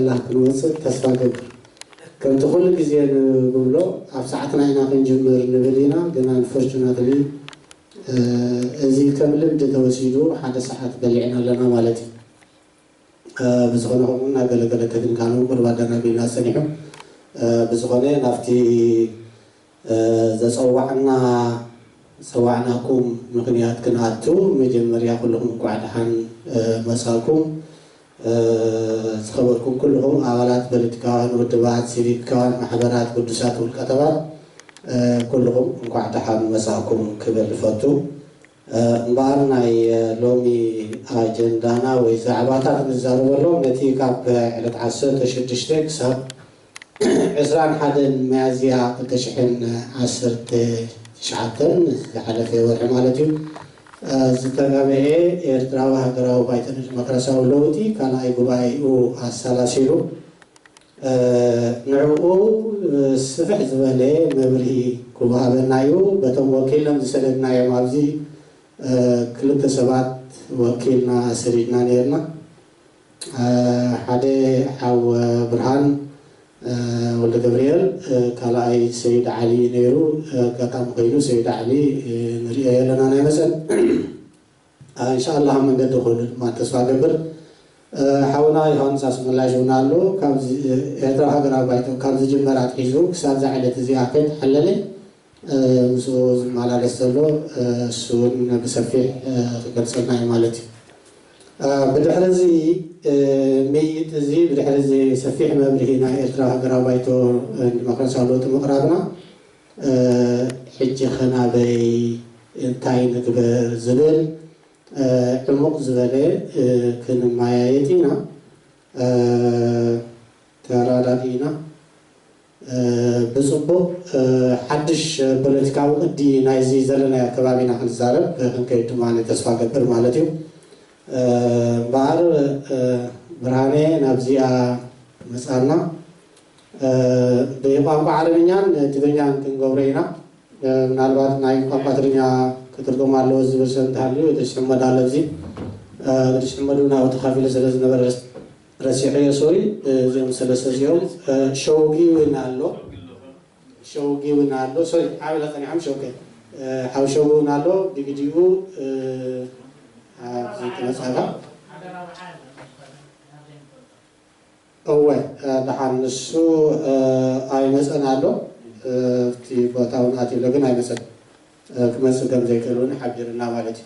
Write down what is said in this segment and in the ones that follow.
الله كنوصل تسفاقب كم تقول جزء نقوله أبسعتنا هنا كنجمر نبلينا قلنا الفرجنا تلي زي كمل بدأ توسيدو حتى ساعات بلعنا لنا مالتي بزغنا قلنا قال تدين كانوا بربادنا بينا سنيهم بزغنا نفتي زسوعنا سوعناكم مغنيات كناتو مجمريا كلهم قعدحان مساكم سخبركم كلهم أولاد بلدكان ودبات سيريكان محبرات قدسات والكتبات كلهم قعدحان مساكم كبل فتو مبارنا لومي أجندانا وزعباتات نزارو لهم نتيجة على عصر تشدشتك سب عسران حدا مازيا تشحن عصر شعبتن على في ورحمالتي زتقابه إرتراو هدراو بايتن مكرساو لوتي كان أي قبائي أو السلاسيرو نعو سفح زبالي مبري كوبها بنايو بتم وكيلنا زسلنا يا مالزي كل سبات وكيلنا سرينا نيرنا حدا أو برهان ولد جبريل كلاي سيد علي نيرو كتام غيرو سيد علي نريه لنا نمسن إن شاء الله من قد دخول ما تسوى قبل حاولنا يهون ساس ملاجونا له كم هذا هجرة بايتو كم جمرات حيزوك سال زعلت زياكد حللي مسوز مالا رسلو سون بسفيح قرصنا مالتي بدحرزي ميت زي بدحرزي سفيح مبرهنا إسراء قرابيتو ديمقراطية لوت مقرابنا حج خنا بي انتاين كبر زبل عمق زبلة كن مايتينا ترادينا بصبو حدش بوليتيكاو قدي نايزي زلنا كبابينا خنزارب كنكيتو معني تسفى قبر مالتيو بار برهاني نبزيا مسألنا بيقام عربيان تبيان كنغورينا نالبات نايم قاترينيا كترجم على لوز برسنت هالي وتشمل دالزي تشملونا وتخافي لسلس نبر رسيحية سوري زي مسلسل يوم شوقي ونالو سوري عامل ثاني عم شوقي حاو شوقي ونالو بيجيبو زي مسألة أول دحان نسو أي مسألة له في بتاعون أتي لكن أي مسألة كمان سكان زي كلون حبيرنا مالتي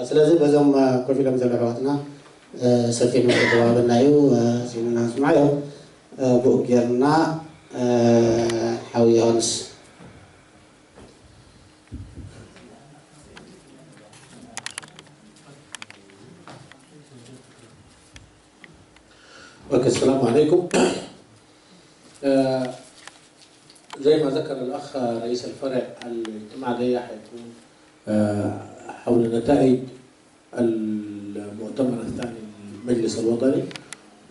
سلازم بزم كل فيلم زي لحواتنا سفينة الجواب النايو سيننا سمعيو بوكيرنا حويانس السلام عليكم. زي ما ذكر الأخ رئيس الفرع الاجتماع ده حيكون حول نتائج المؤتمر الثاني للمجلس الوطني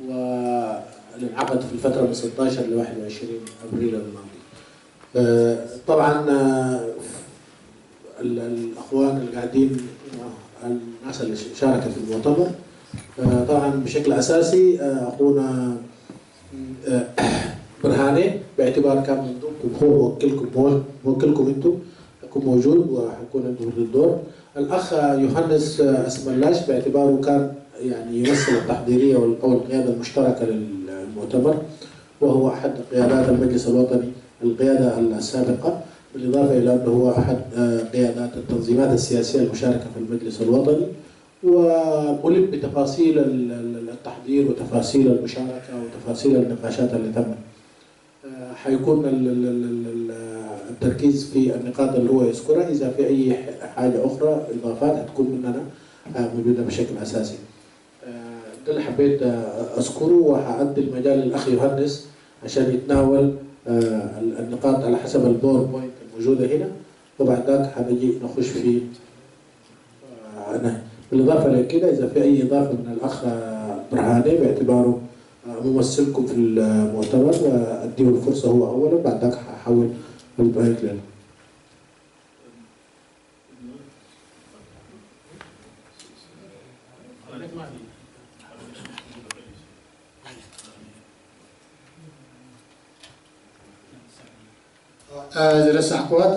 والانعقد في الفترة من 16 ل 21 أبريل الماضي. طبعا الأخوان القاعدين الناس اللي شاركت في المؤتمر طبعا بشكل أساسي أخونا برهاني باعتبار كان منكم هو موكلكم انتم يكون موجود وحيكون عنده الدور. الأخ يوحنس اسملاش باعتباره كان يعني يمثل التحضيرية أو القيادة المشتركة للمؤتمر وهو أحد قيادات المجلس الوطني القيادة السابقة بالإضافة إلى أنه هو أحد قيادات التنظيمات السياسية المشاركة في المجلس الوطني وملم بتفاصيل التحضير وتفاصيل المشاركة وتفاصيل النقاشات اللي تمت. حيكون التركيز في النقاط اللي هو يذكرها، إذا في أي حاجة أخرى إضافات هتكون مننا موجودة بشكل أساسي. ده اللي حبيت أذكره وهأدي المجال للأخ يوحنس عشان يتناول النقاط على حسب الباوربوينت الموجودة هنا وبعد ذاك هنجي نخش في بالإضافة لكده إذا في أي إضافة من الأخ برهاني باعتباره ممثلكم في المؤتمر وأديه الفرصة هو أولا بعد ذاك هحول المايك له. ዝረሳዕ ክወት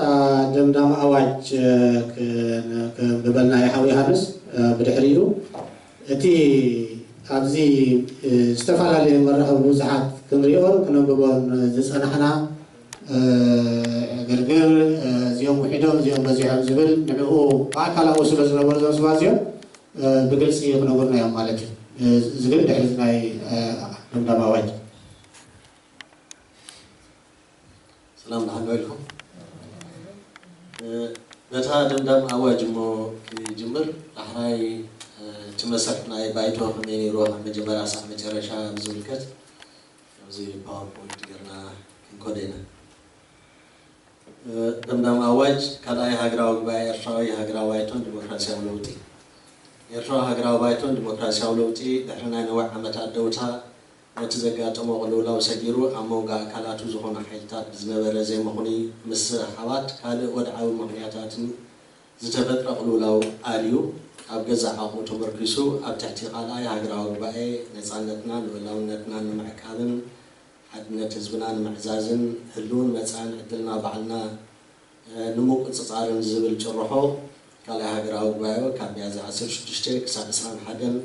ደምዳም ኣዋጅ ብበልና ይሓዊ ሃንስ ብድሕሪኡ እቲ ኣብዚ ዝተፈላለዩ መራኸቢ ብዙሓት ክንሪኦን ክነብቦን ዝፀናሕና ግርግር እዚኦም ውሒዶም እዚኦም በዚሖም ዝብል ንዕኡ ብኣካላዊ ስለ ዝነበሩ ዞም ሰባት እዚኦም ብግልፂ ክነግሩና እዮም ማለት እዩ ዝብል ድሕሪ ናይ ደምዳም ኣዋጅ سلام عليكم. نتا دمدم أواج مو جمر أحراي تمسكنا بايتو خميني روح مجمرة سام مجرشة بزولكت زي باوربوينت تقرنا كودينا دمدم أواج كلاي هجراو باي إرشاوي هجراو بايتون ديمقراطية ولوتي إرشاو هجراو بايتون ديمقراطية ولوتي إحنا نوع عمتا دوتا نتزقات مغلولا وسجيرو أموغا كالاتو زخونا حيلتات بزنبرة زي مخوني مس حوات كالي ودعاو مغنياتات زتفتر غلولا وآليو أبقزع عقو تمركسو أب تحتي قالاي هاقراو بأي نزالتنا نولاونتنا نمعكابن حدنا تزبنا نمعزازن هلون متسان عدلنا بعلنا نموك انتصارن زبل جرحو كالي هاقراو بأيو كابيازي عسر شدشتك سادسان حدن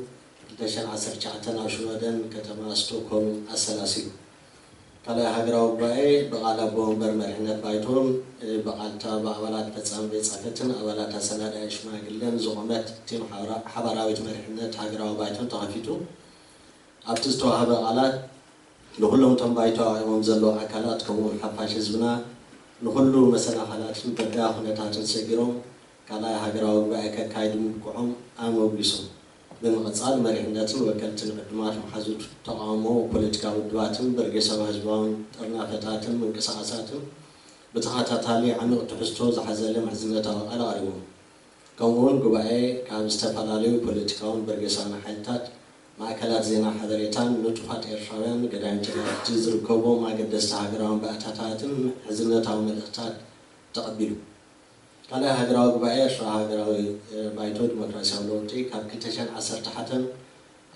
لشان عسر شعتنا وشودن كتما ستوكم السلاسي كلا هجراو باي بقالا بومبر مرحنة بايتون بقالتا بأولاد بتسام بيتسافتن أولاد سنة إشما قلن زغمت تيم حبراويت مرحنة هجراو بايتون تغفيتو أبتستو هذا على نخلهم تم بايتو عيوم زلو أكلات كمون حفاش زبنا نخلو مثلا حالات بدأ هنتاتن سجيرهم كلا هجراو باي كايدم كوهم أمو بيسون بمقصاد مرحناتن وكالتن قدمات محازوت تقامو بوليتيكا ودواتن برقسا وهزبان ترنافتاتن منقساساتن بتخاتاتالي عمق تحستو زحزالي محزنتا وقال غريبون كون قبعي كان استفالاليو بوليتيكاون برقسا محلتات معكلات زينا حذريتان نطفات إرشاويان قدام تجزر كوبو ما قدست هاقراون بأتاتاتن حزنتا وملقتات تقبلو كلا هجراو بباير شو هجراو بايتو ديمقراطية ولوتي كاب كتشان عصر تحتن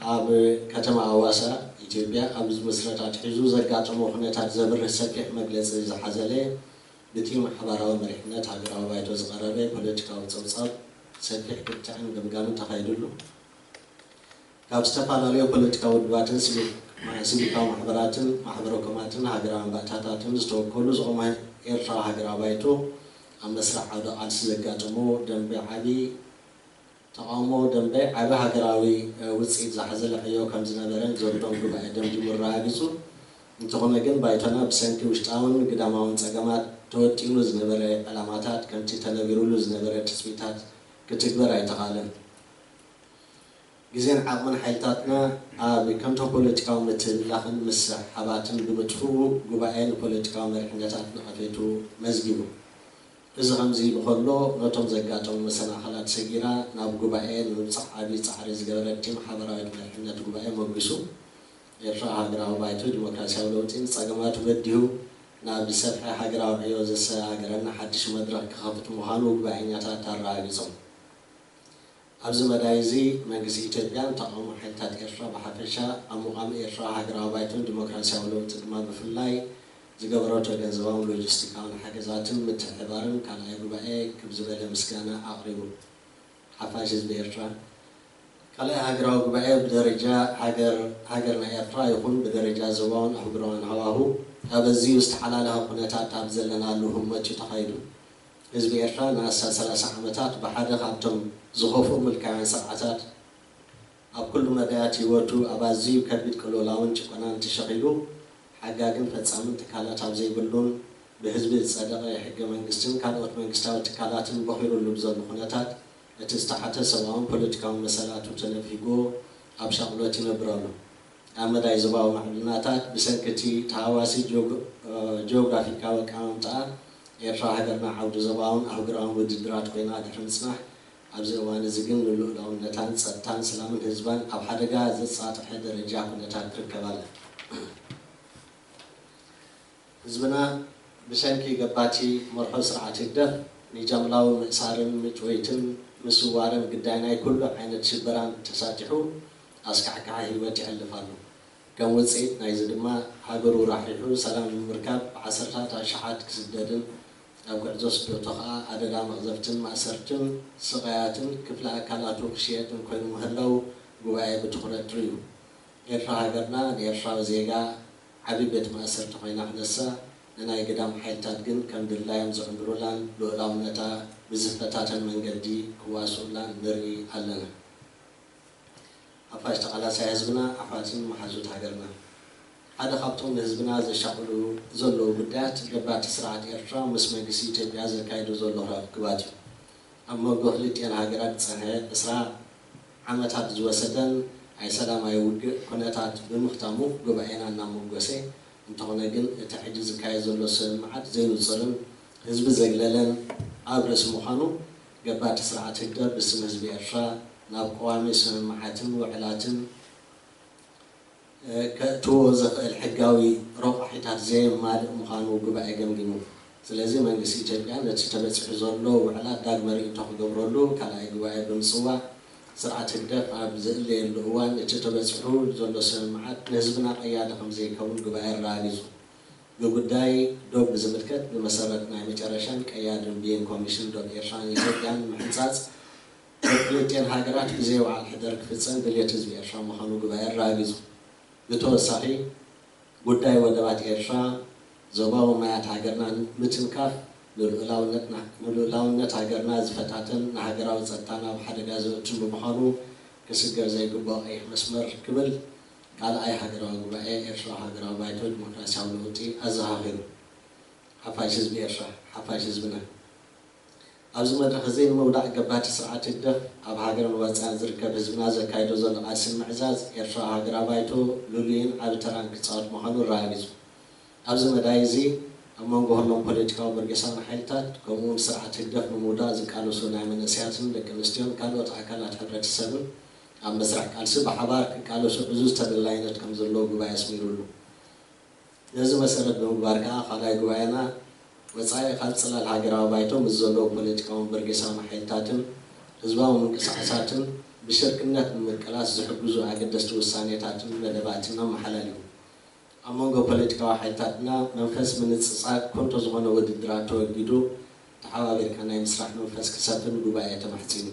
أب كتما أواسا إثيوبيا أب مسرتات حجو زرقات مخنتات زبر السبيح مجلس زحزلة بتيم حضراو مرحنة هجراو بايتو زغربي بوليتيكا وتصوصاب سبيح كتان قمقام تخيلولو كاب استفالاليو بوليتيكا ودواتن سبيكاو محبراتن محبروكماتن هجراو بأتاتاتن زتوكولو زغما إرشا هجراو بايتو أمسرح هذا عدس زقاتمو دنبي عبي تقامو دنبي عبي هكراوي وسعيد زحزل حيو كم زنبرن زوردون قبع دم جمر راقصو انتقونا جن بايتنا بسنكي وشتاون قداماون ساقامات توتينو زنبري علاماتات كمتي تنبيرولو زنبري تسميتات كتكبر اي تقالن جزين عقمن حيلتاتنا آبي كمتو بوليتيكاو متل لخن مسح حباتن بمتفو قبعين بوليتيكاو مرحنتات نقفيتو مزقيبو إذا خمزي بخلو نتوم زكاتهم مثلا خلات سجيرة ناب جبائن صحابي صحرز جبرت تيم حضرات مرحلة جبائن مبسو يرفع هجرة وبايتو ديمقراطية ولوتين صاغمات بديو ناب سفح هجرة وعيوز هجرنا حدش مدرك خافت مهانو جبائن يتاتر راجزهم أبز مدايزي مجلس إثيوبيا تقوم حتى يرفع بحفشة أمقام يرفع هجرة وبايتو ديمقراطية ولوتين ما بفلاي زجبرات وجنزوام لوجستيكان حجزاتهم متحبارن كان يقبعي كبزبالة مسكانة أقربوا حفاجز بيرترا كلا هاجروا قبعي بدرجة هاجرنا يرترا يكون بدرجة زوان حبران هواهو أبزي استحلالها قناتات أبزلنا لهم ما تتخيلوا حزب يرترا ناس 3 عامات بحد خابتم زخوفهم الكعان 7 أب كل مدات يوتو أبازي وكبيت كلو لاون تقنان تشغلوا حقاقن فتسامن تكالات عبزي بلون بحزب الصدق يحق منقستن كالوت منقستاو تكالاتن بخيرو اللبزان مخوناتات اتستحت سواهم بوليتيكاو مسالاتو تنفيقو أبشاقلوتي نبرانو أمدا يزباو معلوماتات بسنكتي تهواسي جيوغرافيكا وكامتا يرفع هدرنا عودو زباون أو قرآن وددرات قينا دحر مسنح أبزي وان زقن للو لو نتان سلطان سلامن هزبان أو حدقا زد ساطح حدر رجاق نتان تركبالا زبنا بشانكي قباتي مرحو سرعة الدف نجاملاو مأسارن مجويتن مسوارن قدانا كله عينة شبران تساتحو أسكعكا هيواتي حلفانو كم وصيت نايز دما هاجرو راحيحو سلام المركب عصرات أشحات كسددن أو كرزوس دوتها عدد مغزفتن مأسرتن صغياتن كفلا أكلاتو خشيتن كل مهلو جواي بتخرج تريو إرفع هاجرنا إرفع زيجا حبيبة مأسرت خينا حدثا أنا يقدم حيتات جن كم دللا يمزح برولان لو لامنتا بزفتات من جدي كواسولان دري علنا أفاش تقلا سيزبنا أفاتين محزوت هاجرنا هذا خبطهم حزبنا زي شغلو زلو بدات قبات سرعة إرفع مسمى قسيتي بيازر كايدو زلو راب قباتي أما قهلت ين هاجرات سنة إسراء عمتات زوسدن أي سلام أي وجه كنتات بمختمو قبعينا نامو قسي انتقنا جن تحجز كايزو لسن معد زين الظلم حزب زغللن أبرس مخانو قبات سرعة تقدر باسم حزب إرفع ناب قوامي سن معاتن وعلاتن كتوزق الحقاوي روح حيتات زي مال مخانو قبعي جمجمو سلازم من قسي جبيان لتتبت حزولو وعلات داق مريء تاخو قبرولو كالاي قبعي بمصوع سرعة الدفع بزقلي الأوان تتبت حول زولو سمعات نزبنا قيادة خمزي كون قبعي الرئيسو بقداي دوب بزملكت بمسارتنا مجرشان قيادة بين كوميشن دوب إرشان يجبيان محنصاص بلتين هاجرات بزيو على الحدر كفتسان بليت حزب إرشان مخانو قبعي الرئيسو بتوسعي قداي ودبات إرشان زباو مايات هاجرنا متنكاف لولاونت هاجرنا زفتاتن هاجراو زتانا وحدا غازوتن بمخانو كسجر زي قبا اي مسمر قبل قال اي هاجراو قبا اي ارشا هاجراو بايتو ديمقراطياو لوطي ازهاغير حفاش حزب ارشا حفاش حزبنا ابز مدرخ زين مودع قبات سرعه الدف اب هاجر الوصان زركب حزبنا زكايدو زل قاسم معزاز ارشا هاجراو بايتو لولين ابتران كصات مخانو راغيزو ابز مدايزي أما نقولهم بوليتيكا برجسان حيلتات كمون سرعة الدفن مودا زكالو سنة من السياسة لكن استيون كانوا تعكلات حبرة السبب أما سرعة كان سبع حبار كالو سبزوز تدلينات كم زلوا جواي اسميرولو لازم أسرد بمباركة خلاي جواينا وصاي خالص على الحجرة وبايتهم الزلوا بوليتيكا برجسان حيلتاتهم حزبهم من كساساتهم بشركنا من كلاس زحبزو عقدستو الثانيتاتهم لدباتنا محلالهم أمانغو بوليتيكا حيتاتنا منفس من التصاق كنتو زغنو وددراتو وجدو تحاوغير كان يمسرح منفس كسافن قباية محسينو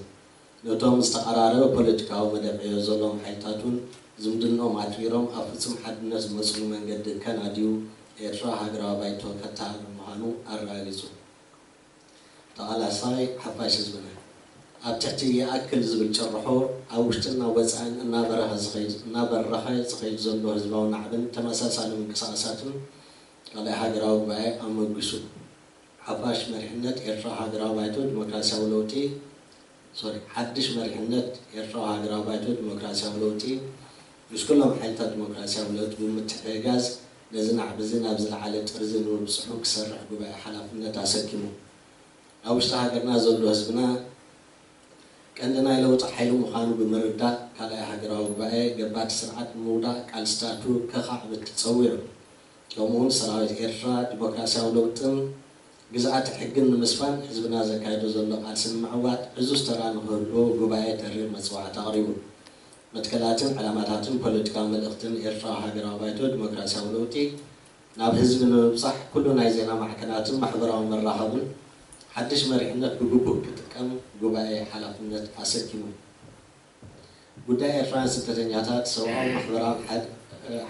نوتوم استقرارو بوليتيكا ومدفعيو زلوم حيتاتون زمدنو ماتويروم أفسم حد الناس مسلو من قد كان عديو إرشا هاقرا بايتو كتاب المهانو أرغاليزو تعالى ساي حفاش زبنا أبتحتي أكل زبل شرحو أوشتنا وزعن نابرها زخيج زلو هزباو نعبن تمساس على من قصاصاتن على هاجراو باي أما قسو حفاش مرحنت إرشا هاجراو بايتو ديمقراطيا ولوتي حدش مرحنت إرشا هاجراو بايتو ديمقراطيا ولوتي مش كلهم حيلتا ديمقراطيا ولوتي بمتحقاز لازم عبزين أبزل على ترزين ونبصحو كسرح باي حلافنت أسكمو أوشتا هاجرنا زلو هزبنا كأننا لو تحيلوا مخانو بمردة كلا يحجروا بقى جبات سرعة مودا كالستاتو كخاع بتتصوير يومون سراوي إرشا ديمقراطيا ولوتن جزءات حقن مسفان حزبنا زكايدو زلو قاسم معوات عزوز تران هلو قباية ترير مسوعة تقريبا متكلاتن علاماتاتن بوليتيكال ملأختن إرشا هاجروا بايتو ديمقراطيا ولوتي ناب حزبنا بصح كلنا عايزينا محكناتن محبراهم الراحبن حدش مرحنات بجوبك كتكم جوباي حلقنات أسكيمو بداية فرنسا تتنياتات سواء محبرات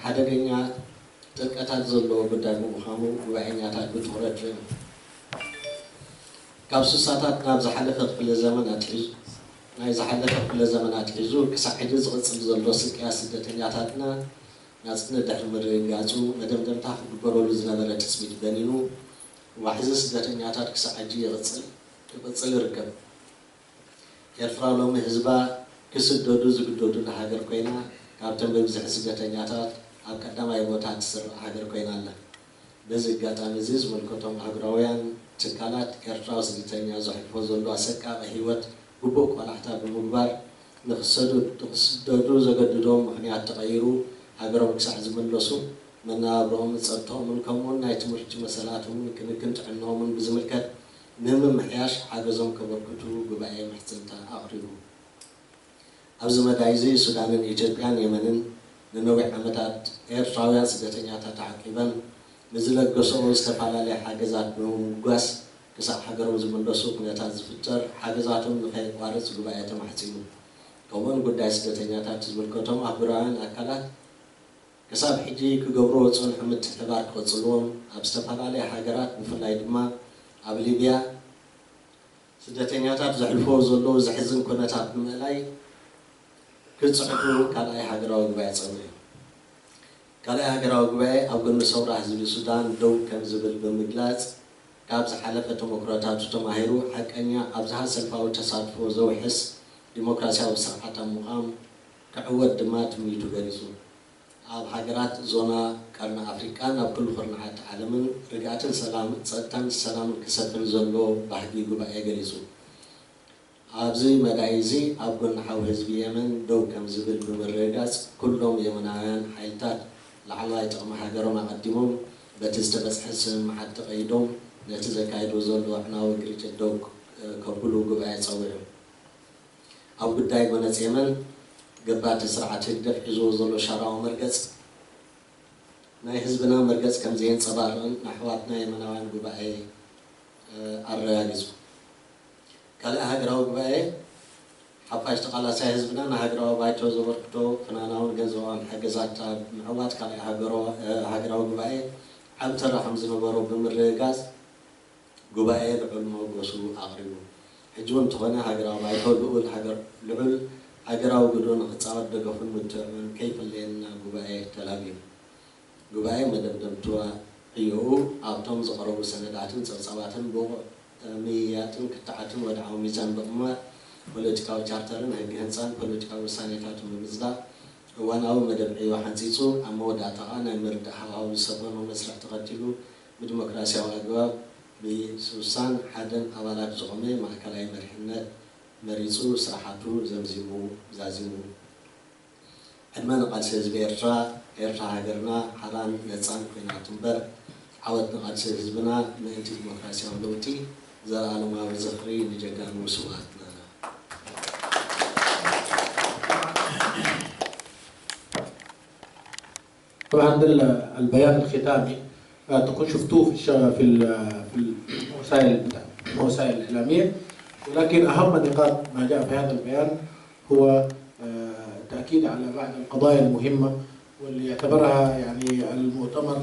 حدا جنيا تلقتات زلوا بداية مخامو جوباينياتات بتخرج كابسوساتات نابز حلقت كل زمانات حيز نايز حلقت كل زمانات حيزو كسحيد زغط زلوا سكياس تتنياتاتنا ناسنا دحر مرينجاتو مدام تاخد برولو زنابرة تسميت بنينو وحزس داتنياتات كسعجي يغصل يركب يرفعوا لهم حزبا كسدودو زقدودو لحاجر كوينا كابتن ببزح سداتنياتات أو قدما يبوتات سر حاجر كوينا الله بزي قاتا مزيز ملكتهم عبراويان تكالات يرفعوا سداتنيا زحفو زلو أسكا بحيوت ببوك والحتاب المقبار نخصدودو زقدودو مخنيات تغيرو حاجرهم كسعز من لسو من أبراهم تصرتهم من كمون نايت مرج مسألاتهم كنت عنهم من بزملكات مهم محياش حاجزهم كبركتو جباية محسنتا أقربهم أبز مدايزي سودان إيجابيان يمنن ንነዊሕ ዓመታት ኤርትራውያን ስደተኛታት ተዓቂበን ንዝለገሰኦ ዝተፈላለየ ሓገዛት ብምጓስ ክሳብ ሃገሮም ዝምለሱ ኩነታት ዝፍጠር ሓገዛቶም ንኸይቋርፅ ጉባኤ ተማሕፂኑ ከምኡውን ጉዳይ ስደተኛታት ዝምልከቶም ኣህጉራውያን ኣካላት ክሳብ ሕጂ ክገብሮ ዝፀንሑ ምትሕብባር ክቕፅልዎም ኣብ ዝተፈላለየ ሃገራት ብፍላይ ድማ ኣብ ሊብያ ስደተኛታት ዘሕልፍዎ ዘለዉ ዘሕዝን ኩነታት ንምእላይ ክፅዕዱ ካልኣይ ሃገራዊ ጉባኤ ፀንዑ ካልኣይ ሃገራዊ ጉባኤ ኣብ ጎኒ ሰውራ ህዝቢ ሱዳን ደው ከም ዝብል ብምግላፅ ካብ ዝሓለፈ ተመክሮታቱ ተማሂሩ ሓቀኛ ኣብዝሃ ሰልፋዊ ተሳትፎ ዘውሕስ ዲሞክራሲያዊ ስርዓት ኣብ ምዃም ክዕወት ድማ ትምኒቱ ገሊፁ ኣብ ሃገራት ዞና ቀርኒ ኣፍሪቃን ኣብ ኩሉ ኩርናዓት ዓለምን ርግኣትን ፀጥታን ሰላምን ክሰፍን ዘሎ ባህጊ ጉባኤ ገሊፁ ኣብዚ መዳይ እዚ ኣብ ጎኒ ሓዊ ህዝቢ የመን ደው ከም ዝብል ብምርግጋፅ ኩሎም የመናውያን ሓይልታት ላዕለዋይ ጥቕሚ ሃገሮም ኣቐዲሞም በቲ ዝተበፅሐ ስምምዓት ተቐይዶም ነቲ ዘካይዶ ዘሎ ዕናዊ ግርጭት ደው ከብሉ ጉባኤ ፀዊዑ ኣብ ጉዳይ ጎነፅ የመን ገባቲ ስርዓት ህግደፍ ሒዝዎ ዘሎ ሻራዊ መርገፅ ናይ ህዝብና መርገፅ ከም ዘየንፀባርቕን ንኣሕዋትና የመናውያን ጉባኤ ኣረጋጊፁ ካልኣይ ሃገራዊ ጉባኤ ሓፋሽ ተቃላሳይ ህዝብና ንሃገራዊ ባይቶ ዘበርክቶ ፍናናውን ገንዘባውን ሓገዛት ምዕዋት ካልኣይ ሃገራዊ ጉባኤ ዓብ ተራ ከም ዝነበሮ ብምርግጋፅ ጉባኤ ልዑል መበገሱ ኣቕሪቡ ሕጂ እውን እንተኾነ ሃገራዊ ባይቶ ልዑል ሃገራዊ ግዶ ንክፃወት ደገፉን ምትዕን ከይፍለየና ጉባኤ ተላቢዩ ጉባኤ መደምደምትዋ ዕዩኡ ኣብቶም ዝቐረቡ ሰነዳትን ፀብፃባትን ብቑዕ ምያጥን ክትዓትን ወድዓዊ ሚዛን ብምቕማጥ ፖለቲካዊ ቻርተርን ህጊ ህንፃን ፖለቲካዊ ውሳኔታትን ብምፅዳቕ እዋናዊ መደብ ዕዮ ሓንፂፁ ኣብ መወዳእታ ናይ ምርዳእ ሃዋህው ዝሰፈኖ መስርዕ ተኸቲሉ ብዲሞክራሲያዊ ኣገባብ ብስውሳን ሓደን ኣባላት ዝቖመ ማእከላዊ መሪሕነት መሪፁ ስራሓቱ ዘምዚሙ ዛዚሙ ዕድመ ንቃልሲ ህዝቢ ኤርትራ ሃገርና ሓራን ነፃን ኮይናት እምበር ዓወት ንቃልሲ ህዝብና ምእንቲ ዲሞክራሲያዊ ለውጢ ዘለኣለማዊ ዝኽሪ ንጀጋኑ ስውኣትና طبعا البيان الختامي تكون شفتوه في الوسائل الإعلامية، ولكن أهم نقاط ما جاء في هذا البيان هو التأكيد على بعض القضايا المهمة واللي يعتبرها يعني المؤتمر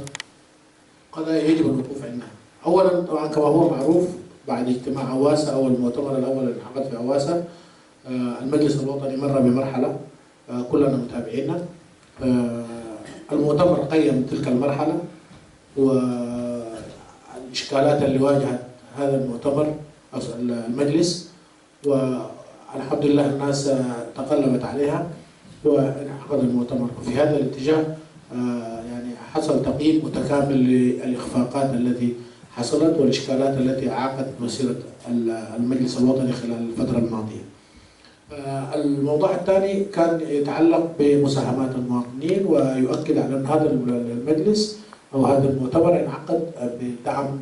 قضايا يجب الوقوف عندها. أولا طبعا كما هو معروف بعد اجتماع أواسا أو المؤتمر الأول اللي انعقد في أواسا المجلس الوطني مر بمرحلة كلنا متابعينها. المؤتمر قيم تلك المرحلة والإشكالات اللي واجهت هذا المؤتمر أو المجلس، والحمد لله الناس تقلبت عليها وانعقد المؤتمر. وفي هذا الاتجاه يعني حصل تقييم متكامل للإخفاقات التي حصلت والإشكالات التي أعاقت مسيرة المجلس الوطني خلال الفترة الماضية. الموضوع الثاني كان يتعلق بمساهمات المواطنين ويؤكد على أن هذا المجلس أو هذا المؤتمر انعقد بدعم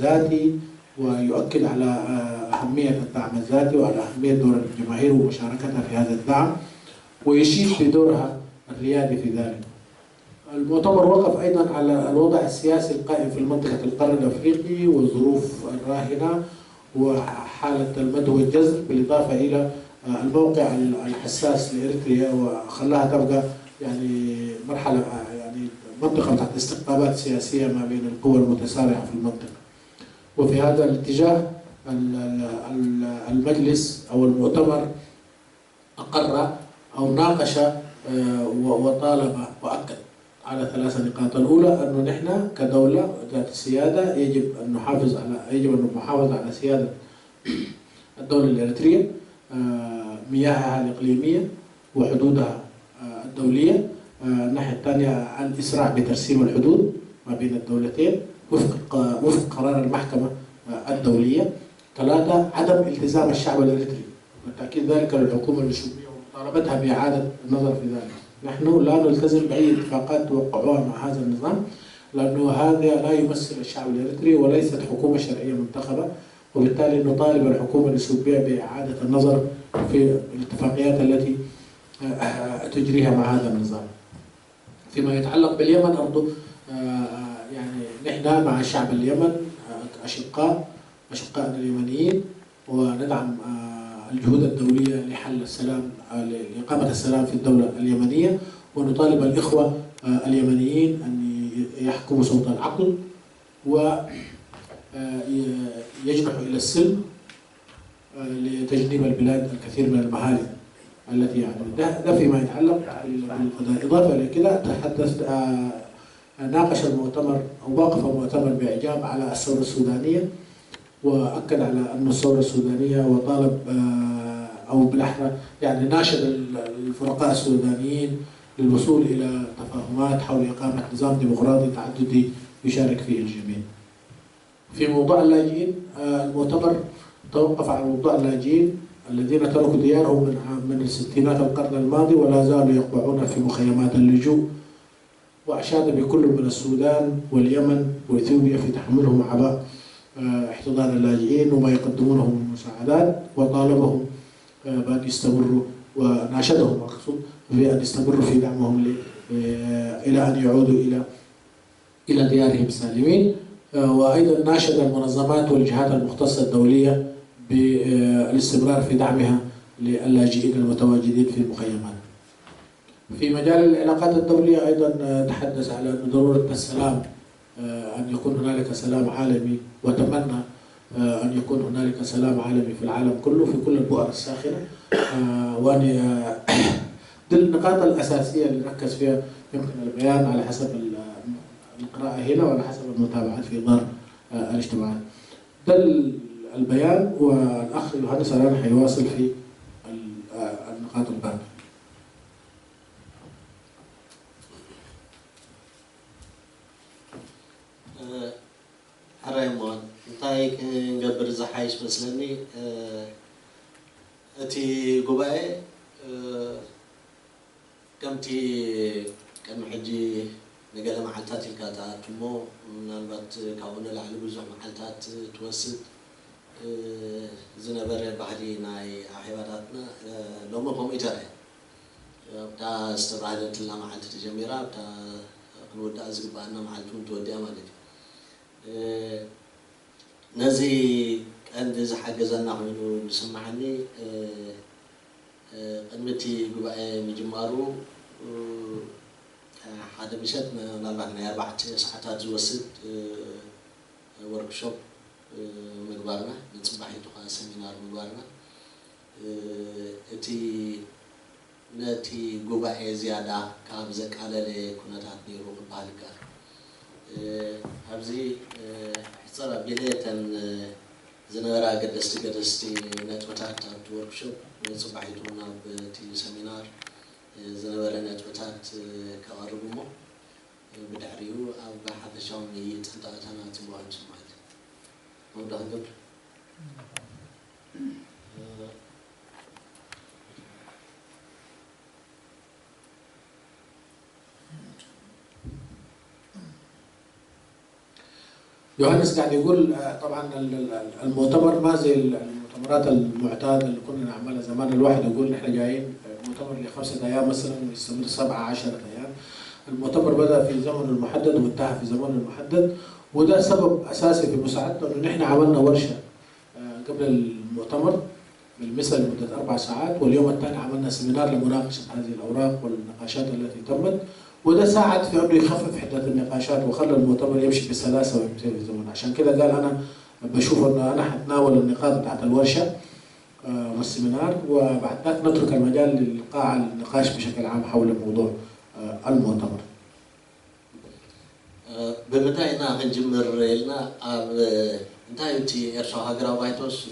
ذاتي، ويؤكد على أهمية الدعم الذاتي وعلى أهمية دور الجماهير ومشاركتها في هذا الدعم، ويشيد بدورها الريادي في ذلك. المؤتمر وقف أيضا على الوضع السياسي القائم في منطقة القرن الأفريقي والظروف الراهنة وحالة المد والجزر، بالإضافة إلى الموقع الحساس لإريتريا وخلاها تبقى يعني مرحلة يعني منطقة تحت استقطابات سياسية ما بين القوى المتسارعة في المنطقة. وفي هذا الاتجاه المجلس أو المؤتمر أقر أو ناقش وطالب وأكد على 3 نقاط. الأولى أنه نحن كدولة ذات السيادة يجب أن نحافظ على سيادة الدولة الإريترية، مياهها الإقليمية وحدودها الدولية. الناحية الثانية الإسراع بترسيم الحدود ما بين الدولتين وفق قرار المحكمة الدولية. 3 عدم التزام الشعب الإريتري وتأكيد ذلك للحكومة الإثيوبية ومطالبتها بإعادة النظر في ذلك. نحن لا نلتزم بأي اتفاقات توقعوها مع هذا النظام، لأنه هذا لا يمثل الشعب الإريتري وليست حكومة شرعية منتخبة، وبالتالي نطالب الحكومة الإثيوبية بإعادة النظر في الاتفاقيات التي تجريها مع هذا النظام. فيما يتعلق باليمن برضه يعني نحن مع الشعب اليمن أشقائنا اليمنيين، وندعم الجهود الدولية لحل السلام لإقامة السلام في الدولة اليمنية، ونطالب الإخوة اليمنيين أن يحكموا صوت العقل ويجنحوا إلى السلم لتجنيب البلاد الكثير من المهالك التي يعني ده فيما يتعلق بالقضاء. إضافة إلى كده ناقش المؤتمر أو وقف المؤتمر بإعجاب على الثورة السودانية، وأكد على أن الثورة السودانية وطالب أو بالأحرى يعني ناشد الفرقاء السودانيين للوصول إلى تفاهمات حول إقامة نظام ديمقراطي تعددي يشارك فيه الجميع. في موضوع اللاجئين المؤتمر توقف على موضوع اللاجئين الذين تركوا ديارهم من الستينات القرن الماضي ولا زالوا يقبعون في مخيمات اللجوء، وأشاد بكل من السودان واليمن وإثيوبيا في تحملهم عباء احتضان اللاجئين وما يقدمونه من مساعدات، وطالبهم بأن يستمروا وناشدهم أقصد بأن يستمروا في دعمهم إلى أن يعودوا إلى ديارهم سالمين. وأيضا ناشد المنظمات والجهات المختصة الدولية بالاستمرار في دعمها للاجئين المتواجدين في المخيمات. في مجال العلاقات الدولية أيضا تحدث على ضرورة السلام، أن يكون هنالك سلام عالمي، وتمنى أن يكون هنالك سلام عالمي في العالم كله في كل البؤر الساخنة. وأن دي النقاط الأساسية اللي ركز فيها يمكن البيان على حسب القراءة هنا وعلى حسب المتابعات في إطار الاجتماعات. ده البيان، والأخ يوهانس الآن حيواصل في النقاط الباقية. حريمون انتاي نقبر زحايش مسلني اتي قبائي كمتي كم حجي نقل محلتات الكاتا تمو نالبات كون العلو بزح محلتات توسد زنبر بحري ناي احيواتنا لو ما قوم ايتاري بتا استبعدت لنا محلت تجميرا بتا نودا ازقبانا محلتون توديا مالتي نزي عند زحجزنا منو نسمعني قدمتي قبائي مجمارو هذا مشت نالبعنا 4 ساعات زوسد وركشوب مقبارنا نصباحي تقا سيمينار مقبارنا اتي نتي قبائي زيادة كابزك على لي كنتات نيرو بالقار أبزي حصل بليتن زنارا قدستي نتوتات وركشوب نصباحي تونا بتي سيمينار زنبرة نتوتات كواربمو بدعريو أو بحث شامي تنتقتنا تبوان سمعت موضوع قبل يوهانس قاعد يقول طبعا المؤتمر ما زي المؤتمرات المعتاده اللي كنا نعملها زمان. الواحد يقول نحن جايين مؤتمر ل5 أيام مثلا ويستمر 7-10 أيام. المؤتمر بدأ في زمن المحدد وانتهى في زمن المحدد، وده سبب أساسي في مساعدتنا إنه نحن عملنا ورشة قبل المؤتمر بالمثل لمدة 4 ساعات، واليوم الثاني عملنا سيمينار لمناقشة هذه الأوراق والنقاشات التي تمت، وده ساعد في انه يخفف حده النقاشات وخلى المؤتمر يمشي بسلاسه ويمشي في زمن. عشان كده قال انا بشوف انه انا حتناول النقاط بتاعت الورشه والسيمينار، وبعد ذلك نترك المجال للقاء النقاش بشكل عام حول موضوع المؤتمر. ببداية نجمر لنا انتهي انتي ارشا هاجرا بايتوس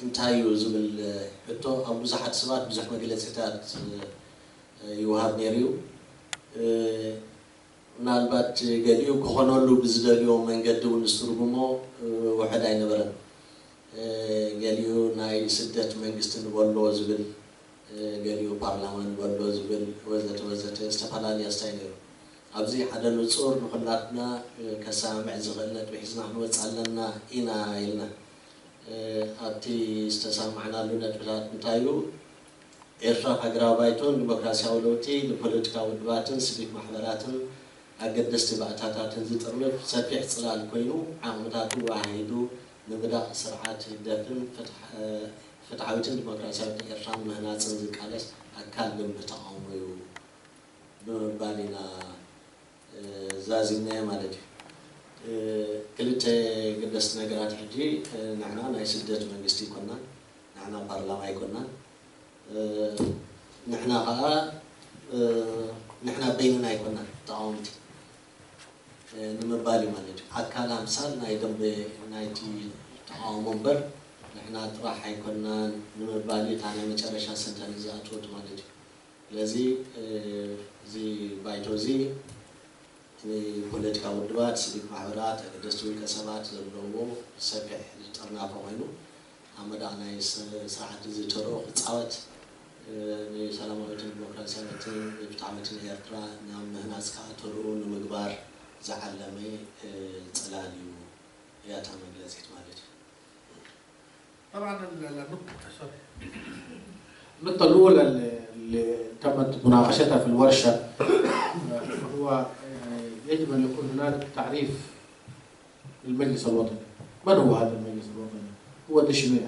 انتهي زبل حتو او بزحت سبات بزح مجلسات يوهاب نيريو ምናልባት ገሊው ከሆነሉ ብዝደልዮ መንገድ ወንስትርጉሞ ወሐድ አይነበረን ገሊው ናይ ስደት መንግስትን ወሎ ዝብል ገሊው ፓርላማን ወሎ ዝብል ወዘተ استفادالي استاينيرو ابزي ሓደ ንጹር ንኹላትና ከሳምዕ ዝኽእለት በሕዝና ንወጻለና ኢና ኢልና ኣብቲ ዝተሰማዕናሉ ነጥብታት እንታዩ ኤርትራ ሃገራዊ ባይቶን ዲሞክራሲያዊ ለውጢ ንፖለቲካዊ ውድባትን ሲቪክ ማሕበራትን ኣገደስቲ ባእታታትን ዝጥርንፍ ሰፊሕ ጽላል ኮይኑ ዓቕምታቱ ዋሂዱ ንምዳቕ ስርዓት ህደትን ፍትሓዊትን ዲሞክራሲያዊት ኤርትራን ምህናፅን ዝቃለስ ኣካል ልምዲ ተቃውሞ እዩ ብምባል ኢና ዛዚምናዮ ማለት እዩ ክልተ ገደስቲ ነገራት ሕጂ ንሕና ናይ ስደት መንግስቲ ይኮናን ንሕና ፓርላማ ኣይኮናን ንሕና ከዓ ንሕና በይንና ኣይኮናን ተቃወምቲ ንምባል እዩ ማለት እዩ ኣካል ኣምሳል ናይ ደንበ ናይቲ ተቃውሞ እምበር ንሕና ጥራሕ ኣይኮናን ንምባል እታ ናይ መጨረሻ ሰንተን ዝኣትወት ማለት እዩ ስለዚ እዚ ባይቶ እዚ ፖለቲካዊ ውድባት ሲቪክ ማሕበራት ኣገደስቲ ውልቀ ሰባት ዘለውዎ ሰፊሕ ዝጠርናፈ ኮይኑ ኣብ መዳቕ ናይ ስርዓት ዝተርኦ ክፃወት ንሰላማዊትን ዲሞክራሲያዊትን ፍትሓዊትን ኤርትራ ናብ ምህናፅ ከዓ ተልኡ ንምግባር ዝዓለመ ፅላል እዩ እያ እታ መግለፂት ማለት እዩ طبعا النقطة الأولى اللي تمت مناقشتها في الورشة هو يجب أن يكون هناك تعريف للمجلس الوطني. من هو هذا المجلس الوطني؟ هو تشميع.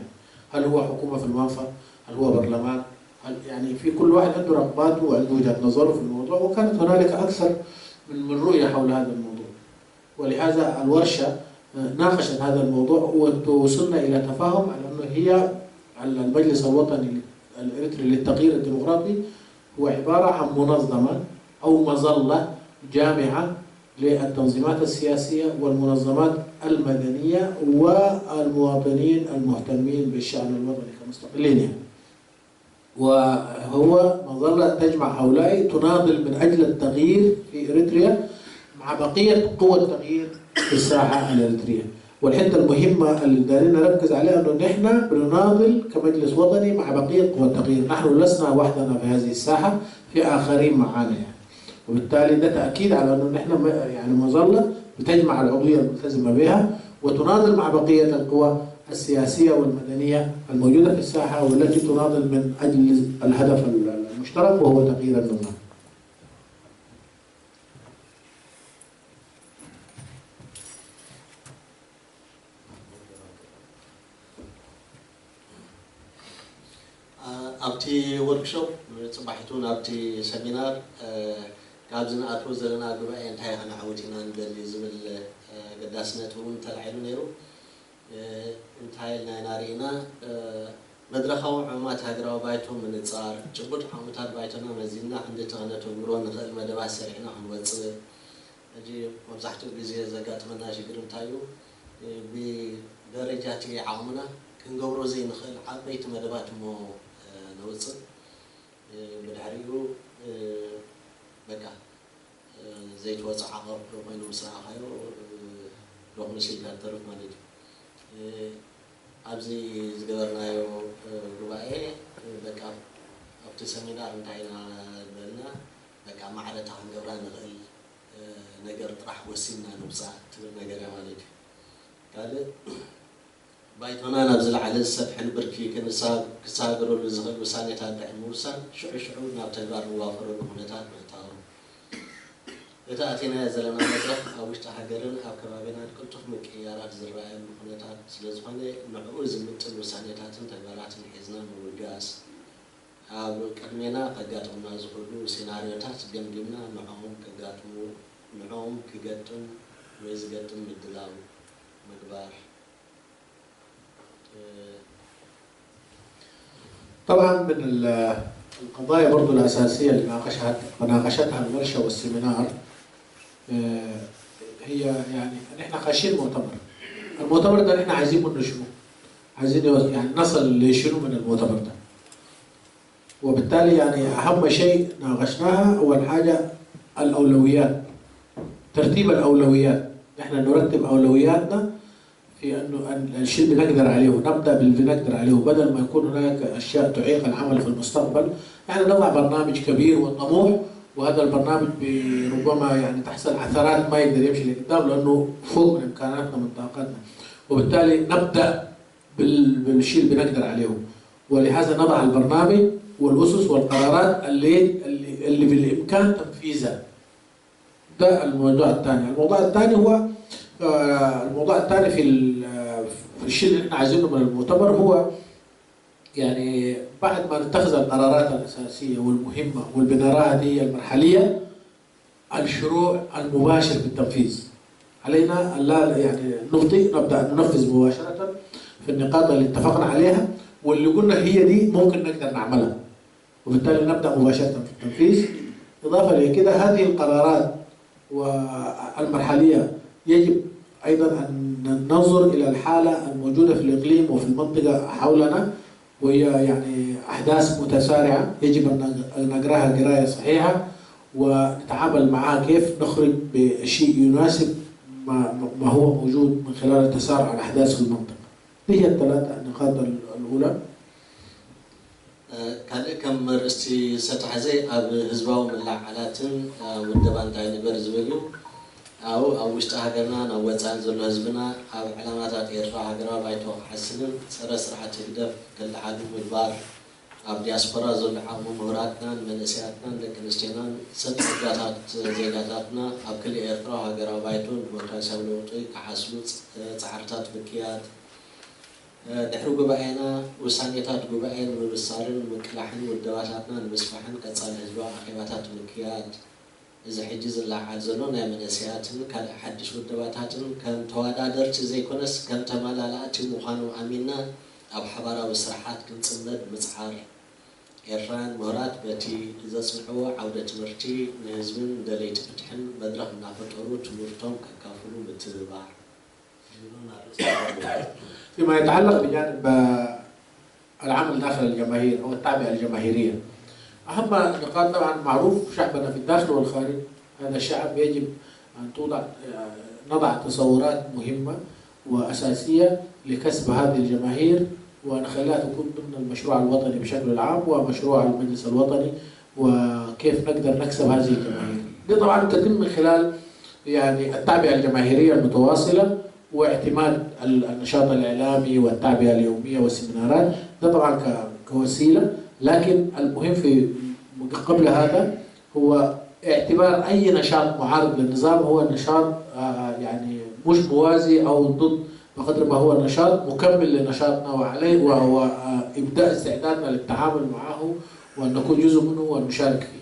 هل هو حكومة في المنفى؟ هل هو برلمان؟ هل يعني في كل واحد عنده رغباته وعنده وجهة نظره في الموضوع وكانت هنالك أكثر من رؤية حول هذا الموضوع. ولهذا الورشة ناقشت هذا الموضوع ووصلنا إلى تفاهم على أنه هي المجلس الوطني الإريتري للتغيير الديمقراطي هو عبارة عن منظمة أو مظلة جامعة للتنظيمات السياسية والمنظمات المدنية والمواطنين المهتمين بالشأن الوطني كمستقلين يعني. وهو مظلة تجمع هؤلاء تناضل من أجل التغيير في إريتريا مع بقية قوى التغيير في الساحة الإريترية. والحته المهمه اللي دارين نركز عليها انه نحن بنناضل كمجلس وطني مع بقيه قوى التغيير، نحن لسنا وحدنا في هذه الساحه، في اخرين معنا يعني. وبالتالي ده تاكيد على انه نحن يعني مظله بتجمع العضويه الملتزمه بها وتناضل مع بقيه القوى السياسيه والمدنيه الموجوده في الساحه والتي تناضل من اجل الهدف المشترك وهو تغيير النظام. ኣብቲ ወርክሾፕ ፅባሒቱን ኣብቲ ሰሚናር ካብ ዝነኣትዎ ዘለና ጉባኤ እንታይ ከነዓውት ኢና ንደሊ ዝብል ገዳስነት እውን ተላዒሉ ነይሩ እንታይ ኢልና ሪኢና መድረኻዊ ዕማት ሃገራዊ ባይቶ ምንፃር ጭቡጥ ዓቕምታት ባይቶና መዚና ክንዲ ተኽነተግብሮ ንኽእል መደባት ሰሪሕና ክንወፅእ ሕጂ መብዛሕትኡ ግዜ ዘጋጥመና ሽግር እንታይ እዩ ብደረጃቲ ዓቕምና ክንገብሮ ዘይንኽእል ዓበይቲ መደባት እሞ نوصل بالحريقو بقى زي توزع عقب وين مسرع خير روح نشيل كاترف مالك أبزي زجرنا يو رباعي بقى أبتسمينا انتهينا لنا بقى ما عاد تاخذ جوران غير نجر راح وسينا نبصع تقول نجر مالك قال بايتنا نبذل على السطح البركي كساغرو لزغل وسانيتات دحين موسى شعو ناب تجار وافرو بهونتات متاو اذا اتينا زلنا مدرك او وشت حجرن او كبابنا كنتف مقيارات زراعي بهونتات ስለዝኾነ ንዕኡ ዝምጥን ውሳኔታትን ተግባራትን ሒዝና ምውጋስ ኣብ ቅድሜና ከጋጥሙና ዝኽእሉ ሴናርዮታት ገምጊምና ንዕኦም ክገጥም ወይ ዝገጥም ምድላው ምግባር. طبعا من القضايا برضو الأساسية اللي ناقشتها الورشة والسيمينار هي يعني نحن خاشين المؤتمر ده نحن عايزين منه شنو؟ عايزين يعني نصل لشنو من المؤتمر ده. وبالتالي يعني أهم شيء ناقشناها أول حاجة الأولويات، ترتيب الأولويات، نحن نرتب أولوياتنا في انه الشيء اللي نقدر عليه ونبدا باللي نقدر عليه بدل ما يكون هناك اشياء تعيق العمل في المستقبل، يعني نضع برنامج كبير وطموح وهذا البرنامج ربما يعني تحصل عثرات ما يقدر يمشي لقدام لانه فوق من امكاناتنا من طاقتنا، وبالتالي نبدا بالشيء اللي نقدر عليه ولهذا نضع البرنامج والأسس والقرارات اللي بالإمكان تنفيذها. ده الموضوع الثاني. الموضوع الثاني هو الموضوع الثاني في الشيء اللي احنا عايزينه من المؤتمر هو يعني بعد ما نتخذ القرارات الأساسية والمهمة واللي بنراها دي المرحلية، الشروع المباشر بالتنفيذ. علينا أن لا يعني نبدأ ننفذ مباشرة في النقاط اللي اتفقنا عليها واللي قلنا هي دي ممكن نقدر نعملها، وبالتالي نبدأ مباشرة في التنفيذ. إضافة لكده هذه القرارات والمرحلية يجب أيضا أن ننظر إلى الحالة الموجودة في الإقليم وفي المنطقة حولنا، وهي يعني أحداث متسارعة يجب أن نقراها قراية صحيحة ونتعامل معها كيف نخرج بشيء يناسب ما هو موجود من خلال التسارع الأحداث في المنطقة. هي الثلاثة النقاط الأولى. كم رأستي ستحزي أب هزباو من العالاتن والدبان تاني برزبلو أو وشت هاجرنا نوّت عن زلوا هزبنا أو علامات إيرفا هاجرنا بايتو حسنن سرس راح تقدر كل عالم والبار أو دياسبورا زل عامو مهراتنا من سياتنا لكن استينا ست جاتات زيجاتنا أو كل إيرفا هاجرنا بايتو ديمقراطية ولوطي كحسلوت تعرضات بكيات دحرو جبائنا وسانيتات جبائن وبصارن مكلحن والدواتاتنا المسفحن كتصال هزبا أخيباتات مكيات إذا حجز الله عزلون يا من سياتن كان حدش والدواتاتن كان توادر زي كونس كان تمالالات مخانو أمينا أو حبارة وسرحات كنت صمد مسحار إيران مهرات بتي إذا سمحوا عودة مرتي نهزمن دليت فتحن بدرهم نافطرو تمرتهم ككافلو بتبار. فيما يتعلق بجانب العمل داخل الجماهير أو التعبئة الجماهيرية، أهم نقاط طبعا معروف شعبنا في الداخل والخارج. هذا الشعب يجب أن نضع تصورات مهمة وأساسية لكسب هذه الجماهير ونخليها تكون ضمن المشروع الوطني بشكل عام ومشروع المجلس الوطني وكيف نقدر نكسب هذه الجماهير. دي طبعا تتم من خلال يعني التعبئة الجماهيرية المتواصلة واعتماد النشاط الإعلامي والتعبئة اليومية والسيمينارات. ده طبعا كوسيلة، لكن المهم في قبل هذا هو اعتبار أي نشاط معارض للنظام هو نشاط يعني مش موازي أو ضد، بقدر ما هو النشاط مكمل لنشاطنا وعليه وهو إبداء استعدادنا للتعامل معه وأن نكون جزء منه ونشارك فيه.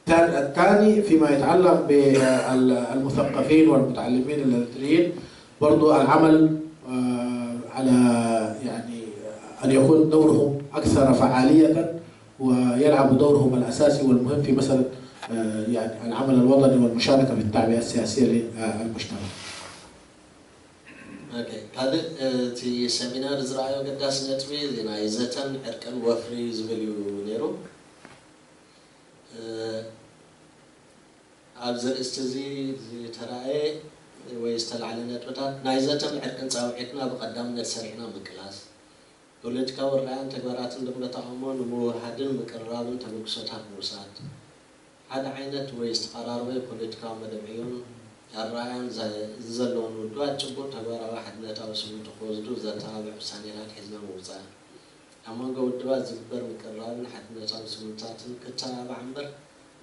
الثاني فيما يتعلق بالمثقفين والمتعلمين الإريتريين برضو العمل على يعني أن يكون دورهم أكثر فعالية ويلعبوا دورهم الأساسي والمهم في مسألة يعني العمل الوطني والمشاركة في التعبئة السياسية للمجتمع. اوكي هذا تي سيمينار زراعي وقداس نتبي زينا يزتن حركن وفري زبليو نيرو أبزر استزي ترى ويستلعلنا توتا نايزتن حركن صاوعتنا بقدام نسرحنا بكلاس ولدك ورعان تقبرات دولة عمان موحدن مقربين تمكساتها موسات هذا عينت ويستقرار ويبوليتك مدبعيون الرعان زلون ودوات جبور تقبر واحد نتاو سمون تقوزدو زتابع سانيلات حزنا موسا أما قو الدوات زبر مقربين حد نتاو سمونتاتن كتابع عمبر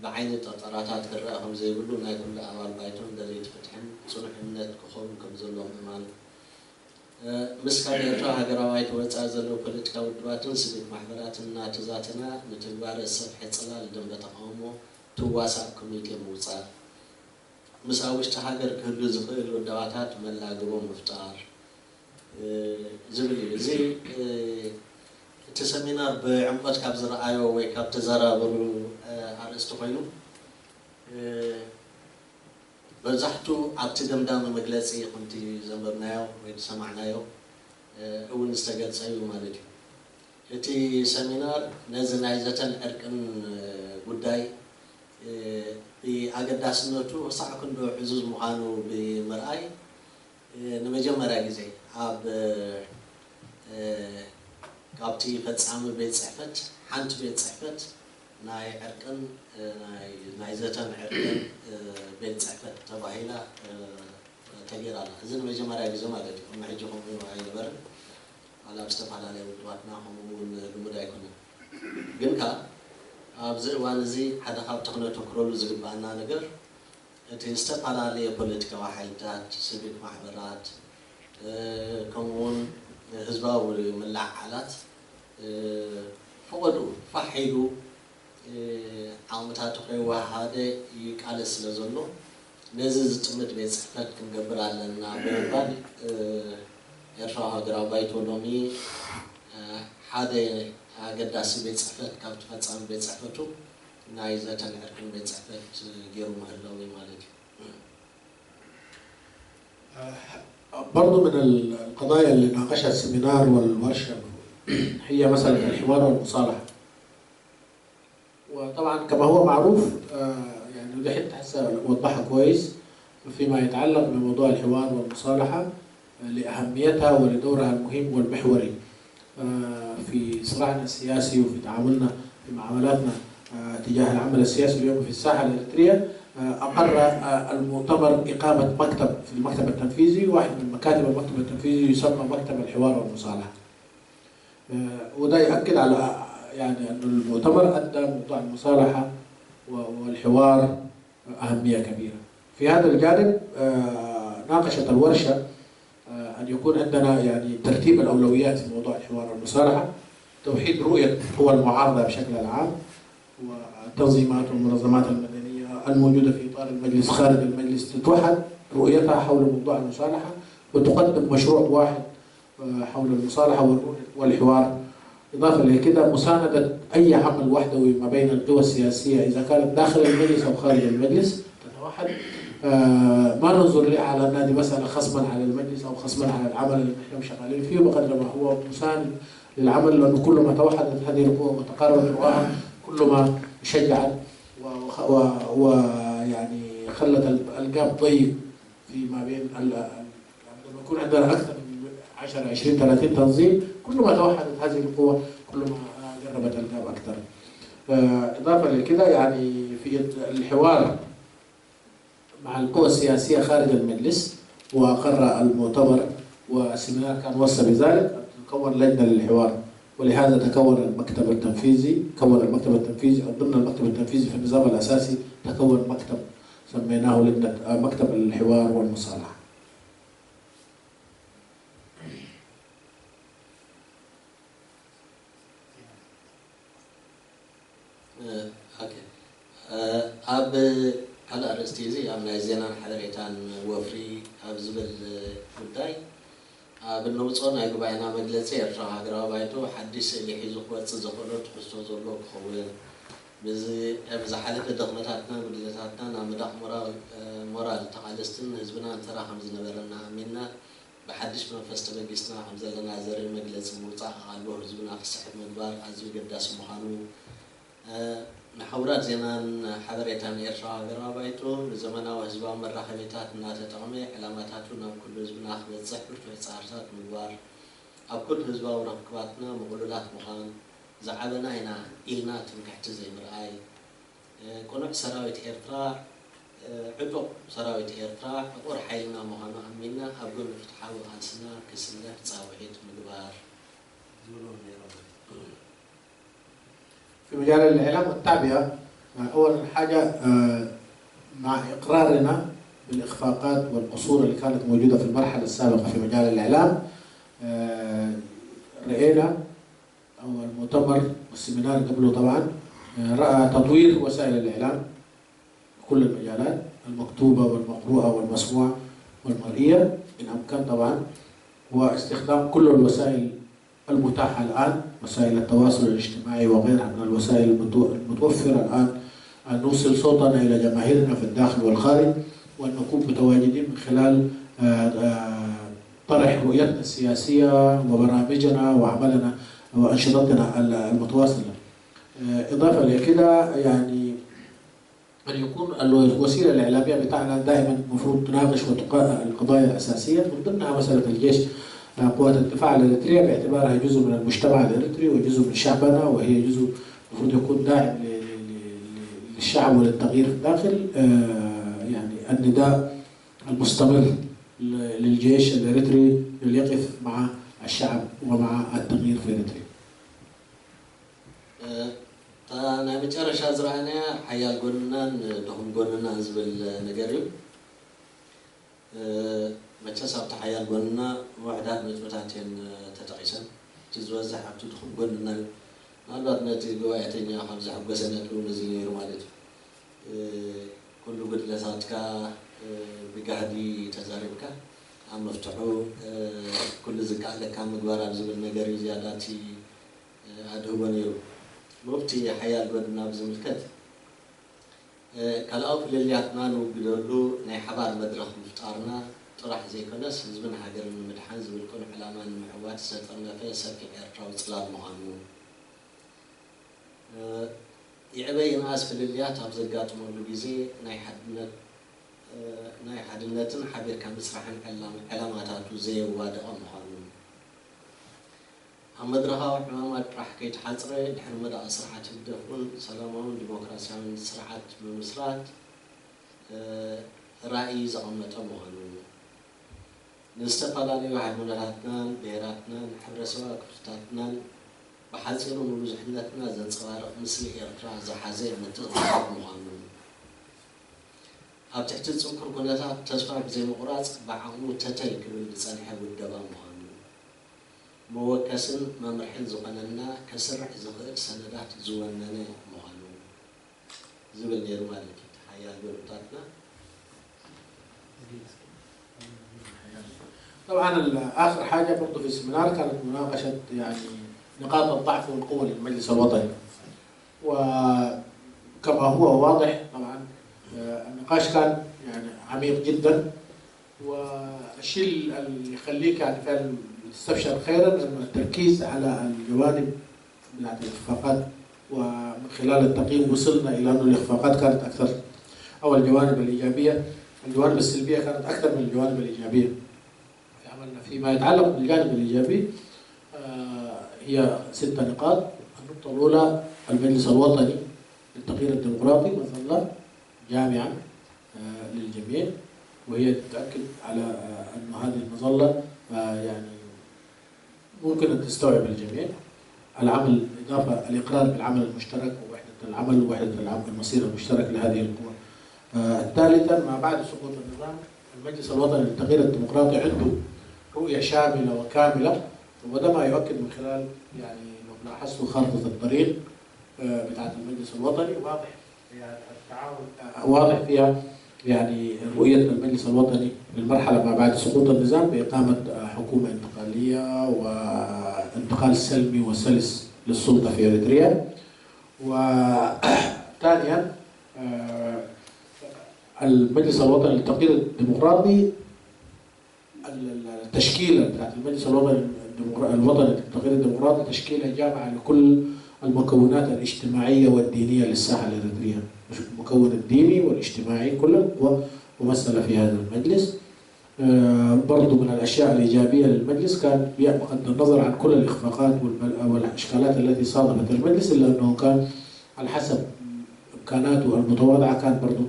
بعين التطراتات كرأهم زي يقولوا نايقول لأمال بايتون دليل فتحن صنح النت كخوم كمزلهم إمال مسكان يرجع هجروايت وتعزلوا بوليتيكا ودواتن سبيك محبراتنا تزاتنا نتبار الصفحة صلال دم بتقامو تواسع كوميتي موصار مساويش تهاجر كل زقيل ودواتات ملا قبو مفتار زبلي زي تسمينا بعمقات كابزر آيو ويكاب تزارا برو عرستو خينو بزحتو عبتي دمدام مجلسي كنتي زمرنايو ويتسمعنايو أول نستجد سايو مالتي إتي سمينار نزل عايزة أركن قداي بأجداس نوتو صح كندو عزوز مخانو بمرأي نمجم مراجع زي عب قابتي فتسام بيت صحفت حنت بيت صحفت ناي عرقن ناي زتن عرقن بين صحفت تباهيلا تغير على إذن مجموعة جزء مالك هم حجهم هاي نبر على استفعال عليه وقتنا هم المدة يكون جنكا أبزر وانزي حدا خاب تقنية تكرر زق بعنا نجر تستفعل عليه بوليتيكا وحيدات سيفيك محبرات كمون حزبا وملع حالات فقدوا فحيلوا عامتها تقري وهذا يقال سلازلو نزز تمت بيت صحفت كنقبر على النابل يرفع هاجرا بايتو لومي حدا قداسي بيت صحفت كابت فتسام بيت صحفتو نايزة تنعركن بيت صحفت غيرو مهلاوي مالك برضو من القضايا اللي ناقشها السيمينار والورشة هي مثلا الحوار والمصالحة. وطبعا كما هو معروف يعني ودي حتى هسه وضحها كويس فيما يتعلق بموضوع الحوار والمصالحة لأهميتها ولدورها المهم والمحوري في صراعنا السياسي وفي تعاملنا في معاملاتنا تجاه العمل السياسي اليوم في الساحة الإريترية. أقر المؤتمر إقامة مكتب في المكتب التنفيذي، واحد من مكاتب المكتب التنفيذي يسمى مكتب الحوار والمصالحة. وده يؤكد على يعني أن المؤتمر أدى موضوع المصالحة والحوار أهمية كبيرة. في هذا الجانب ناقشت الورشة أن يكون عندنا يعني ترتيب الأولويات في موضوع الحوار والمصالحة، توحيد رؤية قوى المعارضة بشكل عام والتنظيمات والمنظمات المدنية الموجودة في إطار المجلس خارج المجلس، تتوحد رؤيتها حول موضوع المصالحة وتقدم مشروع واحد حول المصالحة والحوار. إضافة لكده مساندة أي عمل وحدوي ما بين القوى السياسية إذا كانت داخل المجلس أو خارج المجلس تتوحد. ما ننظر لها على أنها دي مسألة خصما على المجلس أو خصما على العمل اللي نحن شغالين فيه، بقدر ما هو مساند للعمل، لأنه كل ما توحدت هذه القوى وتقاربت رؤاها كل ما شجعت ويعني خلت الجاب ضيق فيما بين لما يكون عندنا أكثر من 10 20 30 تنظيم، كل ما توحدت هذه القوى كل ما قربت الجاب أكثر. إضافة لكده يعني في الحوار مع القوى السياسية خارج المجلس، وأقر المؤتمر والسيمينار كان وصى بذلك تكون لجنة للحوار، ولهذا تكون المكتب التنفيذي. ضمن المكتب التنفيذي في النظام الأساسي تكون مكتب سميناه لجنة مكتب الحوار والمصالحة. أب على أرستيزي أمنا زينا حضرتان وفري أبزبل بداي بالنوصون أيقو بعنا مجلسي يرجع هجرا بايتو حديث اللي حيزو قوات زخورت خصوص زولو خوين بز حالة دغمتاتنا بدلتاتنا نامدا مورال تقالستن هزبنا انترا حمز نبرنا منا بحدش من فستبقيسنا حمز لنا زر المجلس موطع قالبو هزبنا قصحب مدبار عزو قداس مخانو محورات زينان حضرتان يرجع هجرا بايتو بزمنا وهزبا مرة خبيتات ناتا تغمي علاماتاتو نام كل هزبنا خبيت صحبر في صارتات مدبار أو كل هزبا ورقباتنا مقولولات مخان زعلنا هنا إلنا تنكحت زي مرآي كونك سراويت إرتراع عدو سراويت إرتراع أقول حيلنا مهانا أمينا أبقول نفتحاو أنسنا كسنة تصاوحيت مدبار في مجال الإعلام والتعبئة، أول حاجة مع إقرارنا بالإخفاقات والقصور اللي كانت موجودة في المرحلة السابقة في مجال الإعلام، رأينا أو المؤتمر والسيمينار قبله طبعا رأى تطوير وسائل الإعلام كل المجالات المكتوبة والمقروءة والمسموعة والمرئية إن أمكن طبعا، واستخدام كل الوسائل المتاحة الآن، وسائل التواصل الاجتماعي وغيرها من الوسائل المتوفرة الآن، أن نوصل صوتنا إلى جماهيرنا في الداخل والخارج، وأن نكون متواجدين من خلال طرح رؤيتنا السياسية وبرامجنا وعملنا وأنشطتنا المتواصلة. إضافة لكده يعني أن يكون الوسيلة الإعلامية بتاعنا دائما المفروض تناقش القضايا الأساسية، من ضمنها مسألة الجيش، قوات الدفاع الإريترية باعتبارها جزء من المجتمع الإريتري وجزء من شعبنا، وهي جزء المفروض يكون داعم الشعب وللتغيير في الداخل يعني النداء المستمر للجيش الإريتري ليقف مع الشعب ومع التغيير في إريتريا. أنا بتشارش أزرعنا حيال قلنا لهم قلنا زبل نجاريو ما تسابت حيال قلنا وحدات متبتاتين تتقيسن تزوز حبت تدخل قلنا نالبات نتي قواعتين يا خمسة حب سنة ونزير مالت كل قد لساتك بقهدي تزاربك عم مفتحو كل زكاة لك عم قبارا زبل نجاري زياداتي أدهو بنيرو مفتي حياة قدنا بزملكت كالأوف اللي عطنا نقولوا نحبار مدرخ مفتارنا طرح زي كناس زبن حجر المدحان زبن كون حلاما المحوات سترنا فيها سكي إرتراو صلاب مهانو يعبي ناس في الليات أبزقات مولو جزي ناي حدنتن حبير كان بسرحن علاماتاتو زي ووادق مهانو أمدرها وحمامات راح كيت حصري نحن مدى أسرعات الدفون سلامون ديمقراطيون سرعات بمسرات رأي زعمة مهانون نستقلالي واحد من راتنا بيراتنا حرسوا كفتاتنا بحزيرون ومزحنتنا زن صغار مثل إرتراع زحازير نتغرق مهانون أبتحت تذكر كنتها تسفع زي مقراص بعمو تتي كبير بصالحة والدبا مهانون موكسن ممرحين زقننا كسرح زغير سندات زواننا مهانو زبل نيرو مالك حياة بلوطاتنا. طبعا آخر حاجة برضو في السمينار كانت مناقشة يعني نقاط الضعف والقوة للمجلس الوطني، وكما هو واضح طبعا النقاش كان يعني عميق جدا، والشيء اللي يخليك يعني فعلا تستبشر خيرا انه التركيز على الجوانب بتاعت الاخفاقات، ومن خلال التقييم وصلنا الى انه الاخفاقات كانت اكثر او الجوانب الايجابيه، الجوانب السلبيه كانت اكثر من الجوانب الايجابيه. عملنا فيما يتعلق بالجانب الايجابي هي 6 نقاط. النقطه الاولى المجلس الوطني للتغيير الديمقراطي مظله جامعه للجميع، وهي تؤكد على أن هذه المظلة يعني ممكن أن تستوعب الجميع. العمل إضافة الإقرار بالعمل المشترك ووحدة العمل ووحدة المصير المشترك لهذه القوى. ثالثا ما بعد سقوط النظام المجلس الوطني للتغيير الديمقراطي عنده رؤية شاملة وكاملة، وده ما يؤكد من خلال يعني لو لاحظتوا خارطة الطريق بتاعت المجلس الوطني واضح، يعني التعاون واضح فيها يعني رؤية المجلس الوطني للمرحلة ما بعد سقوط النظام بإقامة حكومة انتقالية وانتقال سلمي وسلس للسلطة في إريتريا. وثانيا المجلس الوطني للتغيير الديمقراطي التشكيلة بتاعت المجلس الوطني للتغيير الديمقراطي تشكيلة جامعة لكل المكونات الاجتماعية والدينية للساحة الإريترية، المكون الديني والاجتماعي كله ممثلة في هذا المجلس. برضو من الأشياء الإيجابية للمجلس كان بغض النظر عن كل الإخفاقات والإشكالات التي صادفت المجلس، إلا أنه كان على حسب إمكاناته المتواضعة كان برضو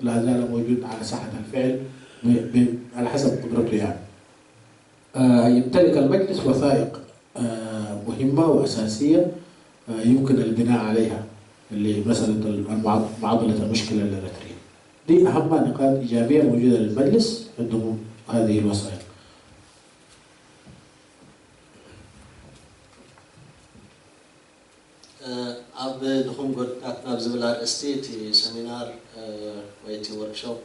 لا زال موجود على ساحة الفعل على حسب قدرته. يعني يمتلك المجلس وثائق مهمة وأساسية يمكن البناء عليها اللي مسألة معضلة المشكلة الإريترية. دي أهم نقاط إيجابية موجودة للمجلس عندهم هذه الوثائق. أب دخون قلت نبز بلار استيتي سمينار ويتي وركشوب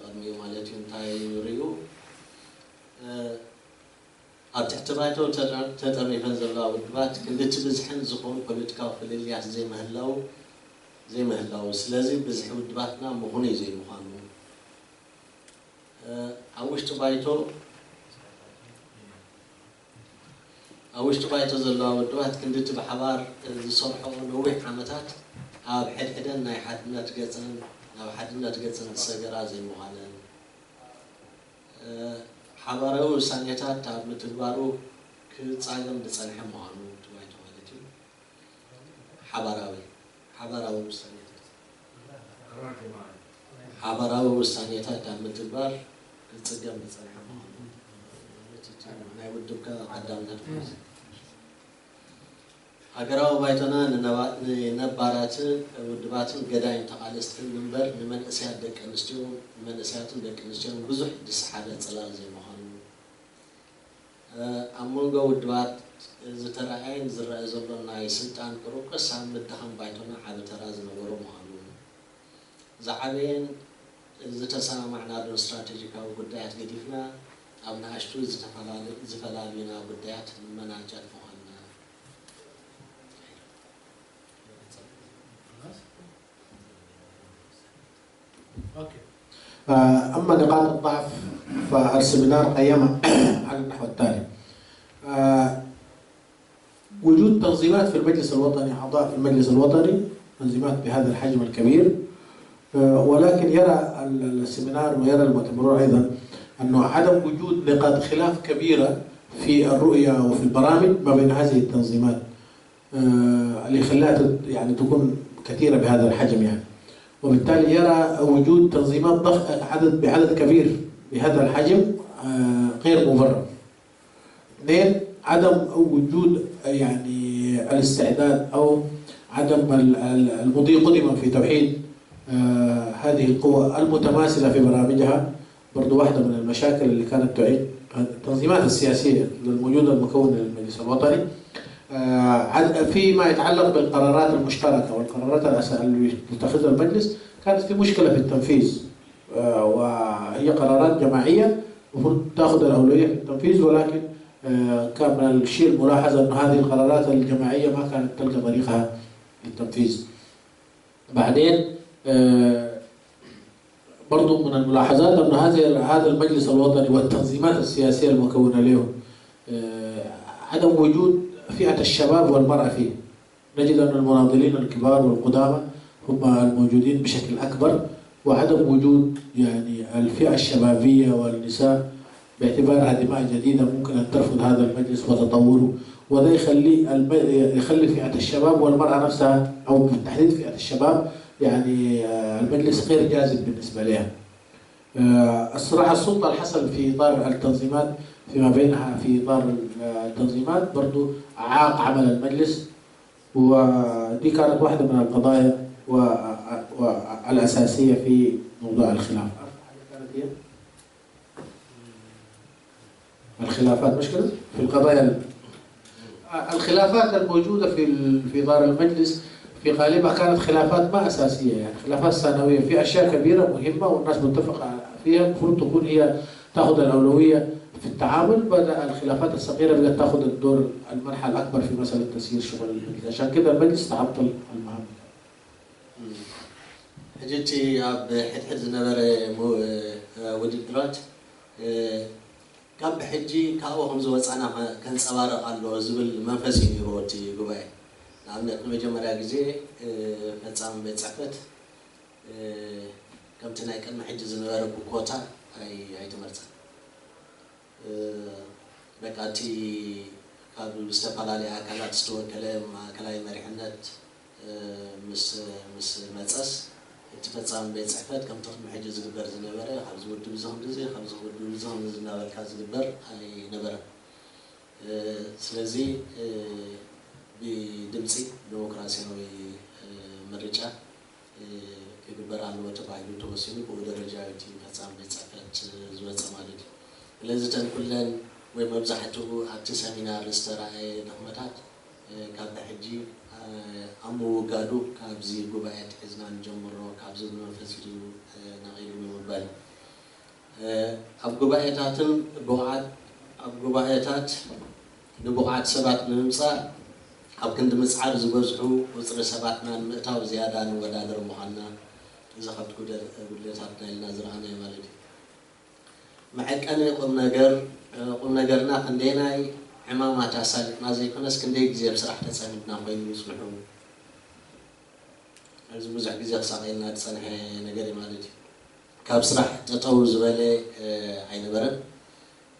قدمي مالتي انتهي يوريو أب تحتبايتو تترمي فنزلاو الدبات كلت بزحن زخون بوليتكاو في الليليات زي ما هلاو سلازي بزحو الدباتنا مغني زي مخانو أوش تبايتو زلاو الدبات كلت بحبار صرحو نوح عمتات أب حدنا ناي حدنا تقصن أو حدنا تقصن السجرة زي مخانن حبارو سانيتات تاب متدبارو كتصاقم بتصالح مهانو تبايتو مالتي حباراوي سانيتات حبراو وسانيتات عم تبار تسجم بصراحة أنا ودك قدامنا هجراو بايتنا نبارات ودبات جداين تقالست المنبر من أسياد دك نستيو من أسياد دك نستيو بزح دس حالة صلاة زي مهان أمونجا ودبات زترعين زرع زبلنا يسنتان كروكس عم الدهم بايتنا على تراز نورو مهان زعلين زتسامع معنا الاستراتيجية أو بدايات قديفنا أو نعشتو زفلالينا بدايات المناجات مهنا. أما نقاط الضعف فالسمينار قيم على النحو التالي. وجود تنظيمات في المجلس الوطني، أعضاء في المجلس الوطني تنظيمات بهذا الحجم الكبير، ولكن يرى السمينار ويرى المؤتمرون أيضا أنه عدم وجود نقاط خلاف كبيرة في الرؤية وفي البرامج ما بين هذه التنظيمات اللي خلاها يعني تكون كثيرة بهذا الحجم يعني، وبالتالي يرى وجود تنظيمات بعدد كبير بهذا الحجم غير مبرر. اثنين، عدم وجود يعني الاستعداد أو عدم المضي قدما في توحيد هذه القوى المتماثلة في برامجها، برضو واحدة من المشاكل اللي كانت تعيق التنظيمات السياسية الموجودة المكونة للمجلس الوطني. فيما يتعلق بالقرارات المشتركة والقرارات اللي يتخذها المجلس كانت في مشكلة في التنفيذ، وهي قرارات جماعية المفروض تأخذ الأولوية في التنفيذ، ولكن كان من الشيء الملاحظ أن هذه القرارات الجماعية ما كانت تلقى طريقها للتنفيذ. بعدين برضو من الملاحظات أن هذا المجلس الوطني والتنظيمات السياسية المكونة له عدم وجود فئة الشباب والمرأة فيه. نجد أن المناضلين الكبار والقدامى هم الموجودين بشكل أكبر، وعدم وجود يعني الفئة الشبابية والنساء باعتبارها دماء جديدة ممكن أن ترفض هذا المجلس وتطوره، وده يخلي فئة الشباب والمرأة نفسها أو بالتحديد فئة الشباب يعني المجلس غير جاذب بالنسبة لها. الصراع السلطة الحصل في إطار التنظيمات فيما بينها في إطار التنظيمات برضو أعاق عمل المجلس، ودي كانت واحدة من القضايا والأساسية في موضوع الخلاف. الخلافات مشكلة في القضايا، الخلافات الموجودة في إطار المجلس في غالبها كانت خلافات ما أساسية، يعني خلافات ثانوية في أشياء كبيرة مهمة والناس متفقة فيها المفروض تكون هي تأخذ الأولوية في التعامل، بدأ الخلافات الصغيرة بدأت تأخذ الدور المنحى الأكبر في مسألة تسيير شغل المجلس، عشان كده المجلس تعطل المهام. حجتي أب حد نبر وديرات كاب حجي كأوهم زوج أنا كان سوار قالوا زبل منفسي روتي جواي نعمل مجمع راجزي فتسام بيتسافت كم تناي كان محج زنوار بكوتا أي تمرت بقاتي قبل استقال على أكلات ستور كلام كلاي مريحنات مس متأس تفتسام بيتسافت كم تخدم محج زنوار زنوار خبز ودو بزهم دزي خبز ودو بزهم زنوار كاز زنوار أي نبرة سلزي بدمسي ديمقراطياوي مرجع كبر على وتبعيد توسيني بدرجة تفتسام بيتسافت زوج مالك لازم تنقلن ومبزحته حتى سمينار استراحة نحمتات كاب حجي أمو قادو كابزي جبايات حزنا نجمره كابزي منفسدو نغير مبال أب جباياتن بوعات أب جباياتات نبوعات سبات نمسا أب كند مسعر زبزحو وصل سباتنا مئتاو زيادة نودادر محنا إذا خدت كودتاتنا النازرانة مالك معك أنا قم نجرنا خنديناي عمامات عسل نازي كنا سكندي جزير بصراحة تسامدنا بين يصلحون هذا مزح جزير صاغينا تسنح نجري مالتي كاب صراحة تطوز بالي عين برد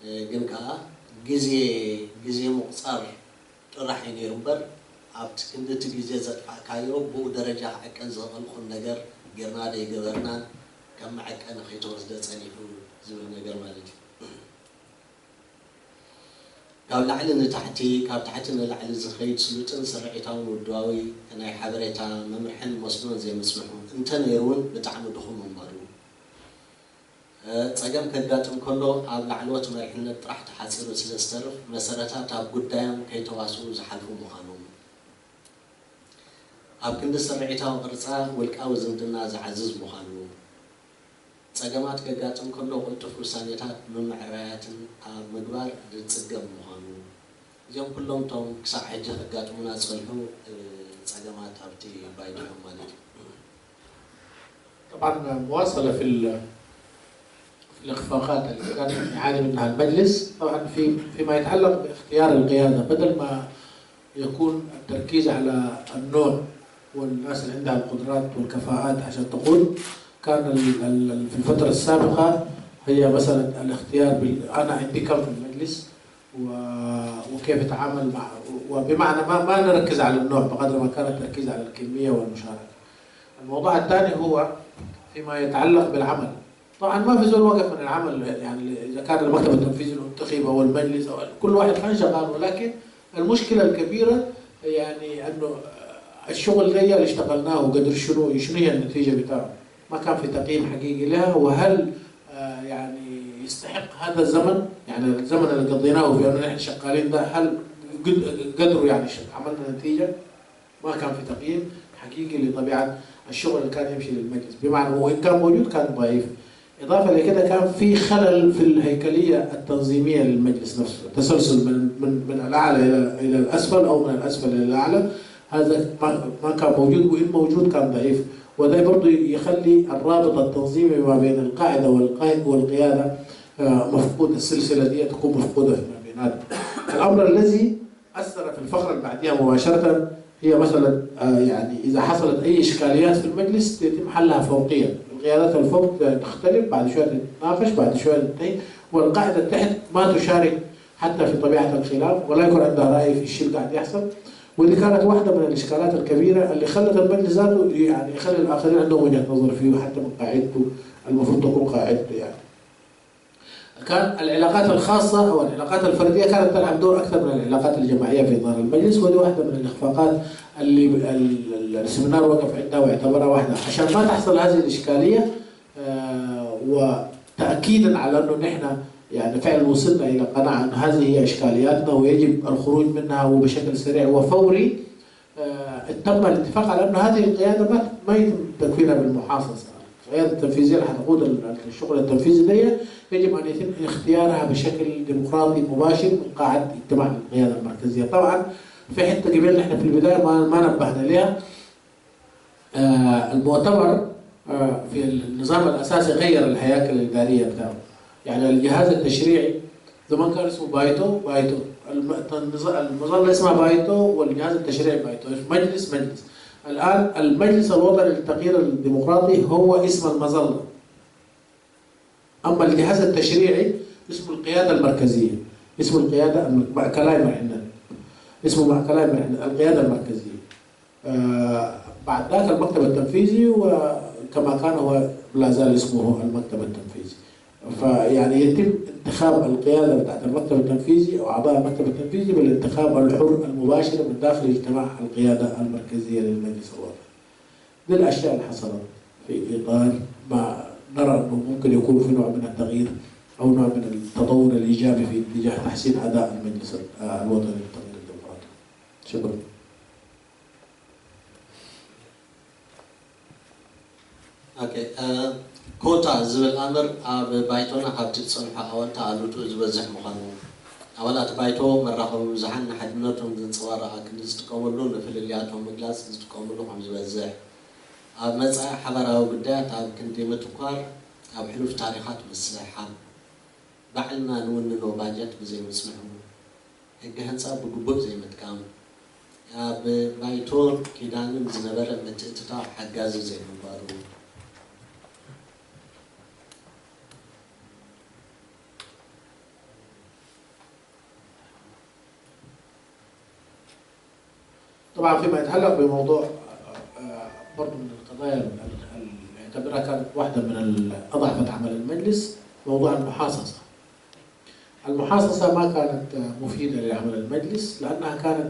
جنك جزي مقصر راح ينيربر عبت كندت جزير كايرو بو درجة حق أنزل الخن نجر جرنا ده جبرنا كم معك أنا خيطة وزدت ثاني زورنا جرمالتي كاب لعل نتحتي كاب تحتنا لعل زخيت سلوتن سرعتهم والدواوي أنا حبريتها ممرحن مصنوع زي مسمحون أنت نيرون بتعمل دخول مبارو تجمع كداتهم كله على علوات مرحلة راح تحصل وسلسترف مسارتها تاب قدام كي تواصلوا زحلفوا مخانهم أب كند سرعتها وقرصها والكاو زندنا زعزز مخانهم تجمعات كداتهم كله قلت فرسانيتها من معرات مقبار تسجم مخانهم اليوم كلهم توم كساحة كداتهم ناس خلفوا تجمعات أبتي بايدهم مالك طبعا مواصلة في الإخفاقات اللي كان يعاني منها المجلس طبعا فيما يتعلق باختيار القيادة بدل ما يكون التركيز على النوع والناس اللي عندها القدرات والكفاءات عشان تقود كان في الفترة السابقة هي مثلا الاختيار أنا عندي كم في المجلس وكيف أتعامل مع وبمعنى ما نركز على النوع بقدر ما كان التركيز على الكمية والمشاركة. الموضوع الثاني هو فيما يتعلق بالعمل. طبعا ما في زول وقف من العمل يعني اذا كان المكتب التنفيذي المنتخب او المجلس او كل واحد كان شغال ولكن المشكله الكبيره يعني انه الشغل ده اللي اشتغلناه وقدر شنو هي النتيجه بتاعه ما كان في تقييم حقيقي لها وهل يعني يستحق هذا الزمن يعني الزمن اللي قضيناه في اننا نحن شغالين ده هل قدروا يعني عملنا نتيجه ما كان في تقييم حقيقي لطبيعه الشغل اللي كان يمشي للمجلس بمعنى هو إن كان موجود كان ضعيف. إضافة لكده كان في خلل في الهيكلية التنظيمية للمجلس نفسه تسلسل من الأعلى إلى الأسفل أو من الأسفل إلى الأعلى هذا ما كان موجود وإن موجود كان ضعيف وده برضه يخلي الرابط التنظيمي ما بين القاعدة والقيادة مفقود السلسلة دي تكون مفقودة في بيناتهم. الأمر الذي أثر في الفقرة اللي بعدها مباشرة هي مثلا يعني إذا حصلت أي إشكاليات في المجلس يتم حلها فوقيا. القيادات الفوق تختلف بعد شوية تتناقش بعد شوية تنتهي والقاعدة تحت ما تشارك حتى في طبيعة الخلاف ولا يكون عندها رأي في الشيء اللي قاعد يحصل ودي كانت واحدة من الإشكالات الكبيرة اللي خلت المجلس ذاته يعني يخلي الآخرين عندهم وجهة نظر فيه وحتى من قاعدته المفروض تكون قاعدته يعني. كان العلاقات الخاصة أو العلاقات الفردية كانت تلعب دور أكثر من العلاقات الجماعية في إطار المجلس ودي واحدة من الإخفاقات اللي السمينار وقف عندها واعتبرها واحدة عشان ما تحصل هذه الإشكالية وتأكيدا على أنه نحن يعني فعلا وصلنا إلى قناعة أن هذه هي إشكالياتنا ويجب الخروج منها وبشكل سريع وفوري. تم الاتفاق على أنه هذه القيادة ما يتم تكوينها بالمحافظة. القيادة التنفيذية اللي حتقود الشغل التنفيذي ده يجب أن يتم اختيارها بشكل ديمقراطي مباشر من قاعدة اجتماع القيادة المركزية. طبعا في حتة قبل نحن في البداية ما نبهنا لها. المؤتمر في النظام الأساسي غير الهياكل الإدارية بتاعه. يعني الجهاز التشريعي زمان كان اسمه بايتو المظلة اسمها بايتو والجهاز التشريعي بايتو مجلس. الآن المجلس الوطني للتغيير الديمقراطي هو اسم المظلة. أما الجهاز التشريعي اسمه القيادة المركزية اسمه القيادة معكلاي مرحنا اسمه معكلاي مرحنا القيادة المركزية. بعد ذاك المكتب التنفيذي وكما كان هو لا زال اسمه المكتب التنفيذي. فيعني يتم انتخاب القيادة بتاعت المكتب التنفيذي أو أعضاء المكتب التنفيذي بالانتخاب الحر المباشر من داخل اجتماع القيادة المركزية للمجلس الوطني. دي الأشياء اللي حصلت في إطار ما نرى أنه ممكن يكون في نوع من التغيير أو نوع من التطور الإيجابي في اتجاه تحسين أداء المجلس الوطني للتغيير الديمقراطي. شكرا. اوكي كوتا زبل امر اب بايتونا حبت تصنح اولتا علوتو زبزح مخانو اولات بايتو مراخو زحن حدنتهم زنصوارا كنستقوملو نفللياتهم مجلاس زتقوملو عم زبزح اب مصا حبراو قدات اب كنتي متقار اب حلوف تاريخات مسحان بعلنا نونو باجت بزي مسمحو هيك هنصا بقبوب زي متكام اب بايتو كيدانم زنبره متتتا حجاز زي مبارو طبعا فيما يتعلق بموضوع برضه من القضايا اعتبرها كانت واحدة من أضعفت عمل المجلس موضوع المحاصصة. المحاصصة ما كانت مفيدة لعمل المجلس لأنها كانت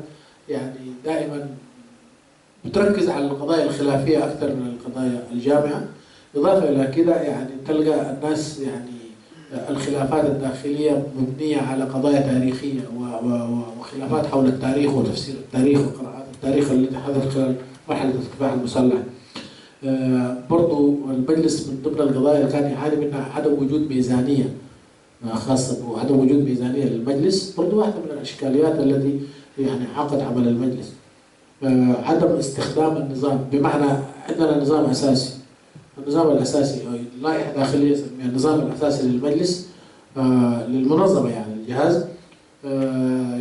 يعني دائما بتركز على القضايا الخلافية أكثر من القضايا الجامعة. إضافة إلى كده يعني تلقى الناس يعني الخلافات الداخلية مبنية على قضايا تاريخية وخلافات حول التاريخ وتفسير التاريخ وقراءات التاريخ التي حدثت خلال مرحلة الكفاح المسلح. برضو المجلس من ضمن القضايا اللي كان يعاني منها عدم وجود ميزانية خاصة، وعدم وجود ميزانية للمجلس برضو واحدة من الإشكاليات التي يعني عاقت عمل المجلس. عدم استخدام النظام، بمعنى عندنا نظام أساسي، النظام الأساسي لائحة داخلية يسميها النظام الأساسي للمجلس للمنظمة يعني الجهاز،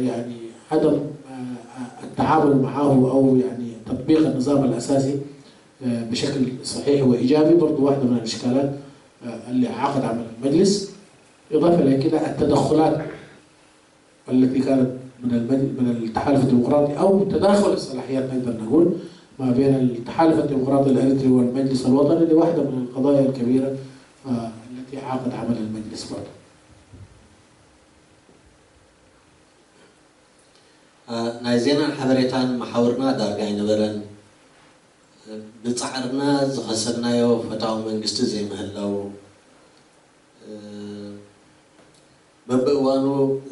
يعني عدم التعامل معه أو يعني تطبيق النظام الأساسي بشكل صحيح وإيجابي برضو واحدة من الإشكالات اللي عقد عمل المجلس. إضافة إلى كده التدخلات التي كانت من التحالف الديمقراطي أو تداخل الصلاحيات نقدر نقول ما بين التحالف الديمقراطي الأريتري والمجلس الوطني، دي واحدة من القضايا الكبيرة التي عاقد عمل المجلس برضه. ናይ ዜናን ሓበሬታን ማሕበርና ዳርጋ ይነበረን ብፃዕርና ዝኸሰብናዮ ፈታዊ መንግስቲ ዘይምህላው በብእዋኑ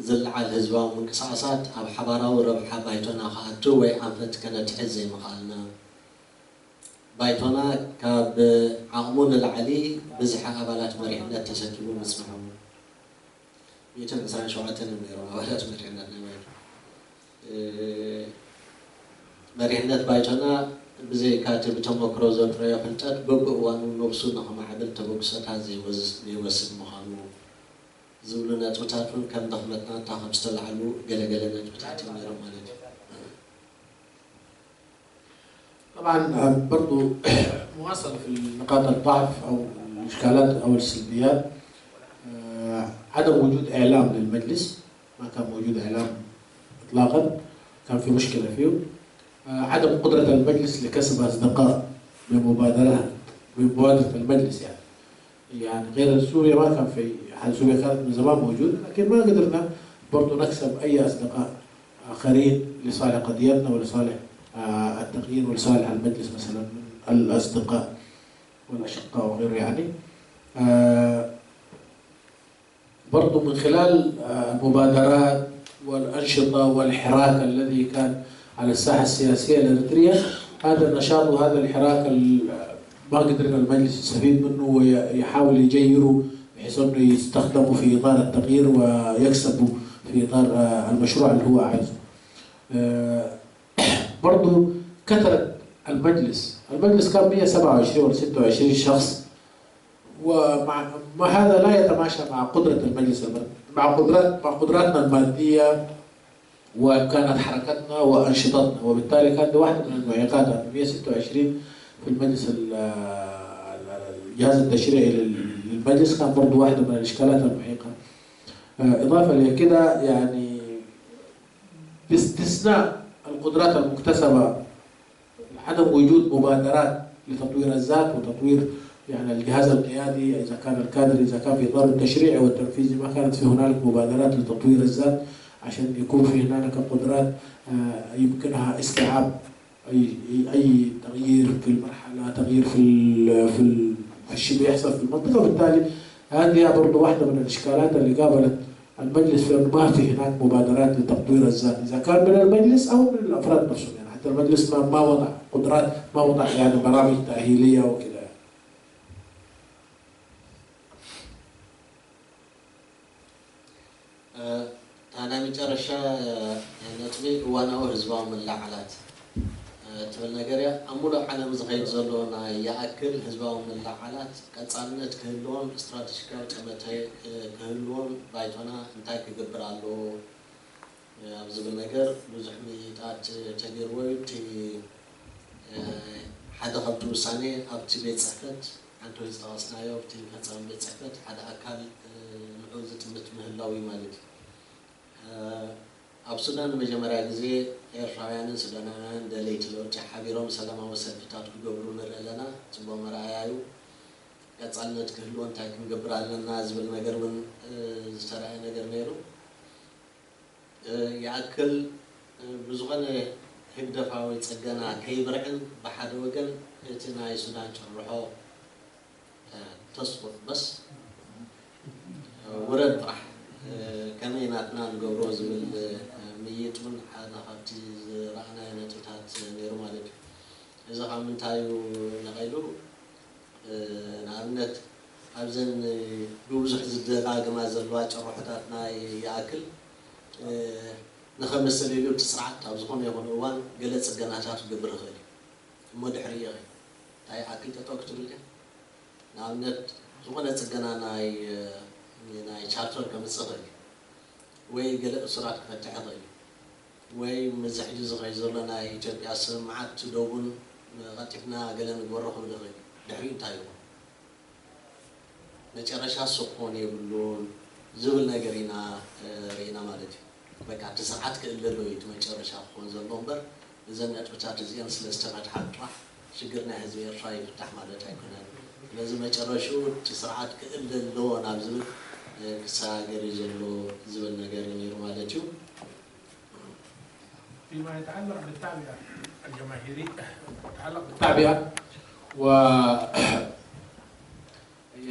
ዝለዓል ህዝባዊ ምንቅስቃሳት ኣብ ሓባራዊ ረብሓ ባይቶና ክኣቱ ወይ ኣንፈት ከነትሕዝ ዘይምኽኣልና ባይቶና ካብ ዓቕሙ ንላዕሊ ብዝሒ ኣባላት መሪሕነት ተሰኪሙ ምፅንሑ 127 ነይሩ ኣባላት መሪሕነት መሪሕነት ባይቶና ብዘይካቲ ብተመክሮ ዘፍረዮ ፍልጠት በብእዋኑ ነብሱ ንኸማዕብል ተበግሶታት ዘይወስድ ምዃኑ ዝብሉ ነጥብታት እውን ከም ደኽመትና እንታ ከም ዝተላዕሉ ገለገለ ነጥብታት ነይሮም ማለት እዩ። طبعا برضو مواصلة في نقاط الضعف أو الإشكالات أو السلبيات، عدم وجود إعلام للمجلس، ما كان موجود إعلام إطلاقا، كان في مشكلة فيه. عدم قدرة المجلس لكسب أصدقاء بمبادرة المجلس يعني غير سوريا ما كان في حال سوريا كانت من زمان موجود، لكن ما قدرنا برضو نكسب أي أصدقاء آخرين لصالح قضيتنا ولصالح التغيير ولصالح المجلس مثلا من الأصدقاء والأشقاء وغيره يعني. برضو من خلال المبادرات والأنشطة والحراك الذي كان على الساحة السياسية الإريترية، هذا النشاط وهذا الحراك ما قدر المجلس يستفيد منه ويحاول يجيره بحيث انه يستخدمه في اطار التغيير ويكسبه في اطار المشروع اللي هو عايزه. برضه كثرت المجلس كان 127 ولا 26 شخص، ومع هذا لا يتماشى مع قدرة المجلس مع قدراتنا المادية وكانت حركتنا وأنشطتنا، وبالتالي كانت واحدة من المعيقات 126 في المجلس الجهاز التشريعي للمجلس كان برضه واحدة من الإشكالات المعيقة. إضافة لكده يعني باستثناء القدرات المكتسبة عدم وجود مبادرات لتطوير الذات وتطوير يعني الجهاز القيادي إذا كان الكادر إذا كان في إطار التشريعي والتنفيذي ما كانت في هنالك مبادرات لتطوير الذات عشان يكون في هنالك قدرات يمكنها استيعاب أي تغيير في المرحلة، تغيير في الشيء اللي يحصل في المنطقة. وبالتالي هذه برضه واحدة من الإشكالات اللي قابلت المجلس في أنه ما في هناك مبادرات لتطوير الذات إذا كان من المجلس أو من الأفراد نفسهم، يعني حتى المجلس ما وضع قدرات، ما وضع يعني برامج تأهيلية وكذا. أنا مجرشة نتبي وأنا هزبا من العلات تبل نجاريا أمور على مزغيد زلونا يأكل هزبا من العلات كتصانت كهلون استراتيجية وتمتى كهلون بايتونا انتاك جبرالو أبزب النجار بزحمي تات تغير ويتي حدا خبطو ساني أبتي بيت سكت أنتو يستغسنا يوبتي كتصان بيت سكت حدا أكل نعوزة متمهلاوي مالك ኣብ ሱዳን መጀመርያ ግዜ ኤርትራውያንን ሱዳናውያን ደለይቲ ለውጢ ሓቢሮም ሰላማዊ ሰልፍታት ክገብሩ ንርኢ ኣለና። ፅቡቅ መርኣያ እዩ። قصالነት ክህልዎ እንታይ ክንገብር ኣለና ዝብል ነገር ውን ዝተረኣየ ነገር ነይሩ ያክል ብዙኾነ ህግደፋዊ ፀገና ከይብርዕን ብሓደ ወገን እቲ ናይ ሱዳን ጭርሖ ተስቁጥ በስ ወረድ ጥራሕ ከመይ ናትና ንገብሮ ዝብል ምይጥ ውን ሓደ ካብቲ ዝረኣናዮ ነጥብታት ነይሩ ማለት እዩ እዚ ካብ ምንታይ ነቒሉ ንኣብነት ኣብዘን ብብዙሕ ዝደጋገማ ዘለዋ ጭርሖታት ናይ ያክል ንኸመሰለ ኢሉ እቲ ስርዓት ኣብ ዝኾነ ይኹን እዋን ገለ ፅገናታት ክገብር ይኽእል እሞ ድሕሪ እንታይ ያክል ጠጠው ክትብል እያ ንኣብነት ዝኾነ ፅገና ናይ ቻርተር ከምፅእ ይኽእል ወይ ገለ እሱራት ክፈትሕ ይኽእል ወይ ምዚ ሕጂ ዝኸይ ዘሎ ናይ ኢትዮጵያ ስምዓት ደቡን ቀጢፍና ገለ ንግበሮ ክብል ይኽእል ድሕሪኡ እንታይ ይኹን መጨረሻ ስኹን የብሉን ዝብል ነገር ኢና ርኢና ማለት እዩ በቃ እቲ ስርዓት ክእለሎ እዩ እቲ መጨረሻ ክኾን ዘሎ እምበር እዘን ነጥብታት እዚአን ስለ ዝተፈትሓ ጥራሕ ሽግር ናይ ህዝቢ ኤርትራ ይፍታሕ ማለት ኣይኮነን ስለዚ መጨረሻው እቲ ስርዓት ክእለሎ ናብ ዝብል ክሰጋገር እዩ ዘሎ ዝብል ነገር ነይሩ ማለት እዩ فيما يتعلق بالتعبئة الجماهيرية يتعلق بالتعبئة و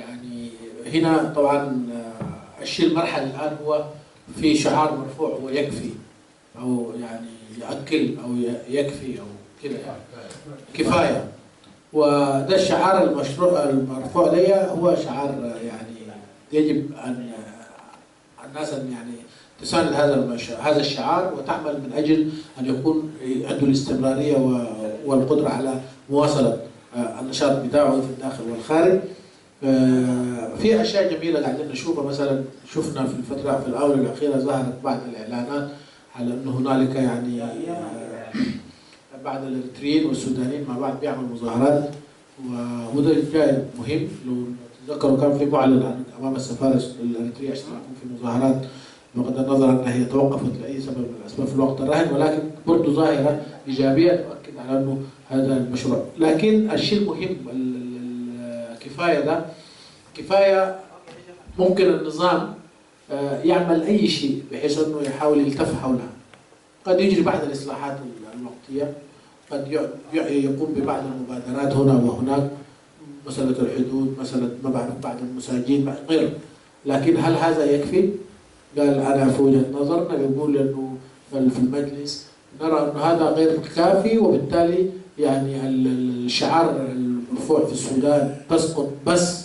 يعني هنا طبعا الشيء المرحلي الآن هو في شعار مرفوع هو يكفي أو يعني يأكل أو يكفي أو كذا يعني كفاية وده الشعار المرفوع لي هو شعار يعني يجب أن الناس يعني تساند هذا الشعار وتعمل من أجل أن يكون عنده الاستمرارية والقدرة على مواصلة النشاط بتاعه في الداخل والخارج. في أشياء جميلة قاعدين نشوفها مثلا شفنا في الفترة في الآونة الأخيرة ظهرت بعض الإعلانات على أنه هنالك يعني بعض الإريتريين والسودانيين مع بعض بيعملوا مظاهرات وده جاي مهم لو تذكروا كان في معلن أمام السفارة الإريترية عشان يكون في مظاهرات بغض النظر أنها هي توقفت لأي سبب من الأسباب في الوقت الراهن ولكن برضو ظاهرة إيجابية تؤكد على أنه هذا المشروع لكن الشيء المهم الكفاية ده كفاية ممكن النظام يعمل أي شيء بحيث أنه يحاول يلتف حولها قد يجري بعض الإصلاحات الوقتية قد يقوم ببعض المبادرات هنا وهناك مسألة الحدود مسألة ما بعرف بعض المساجين غيره لكن هل هذا يكفي؟ قال أنا في وجهة نظرنا يقول أنه في المجلس نرى أن هذا غير كافي وبالتالي يعني الشعار المرفوع في السودان تسقط بس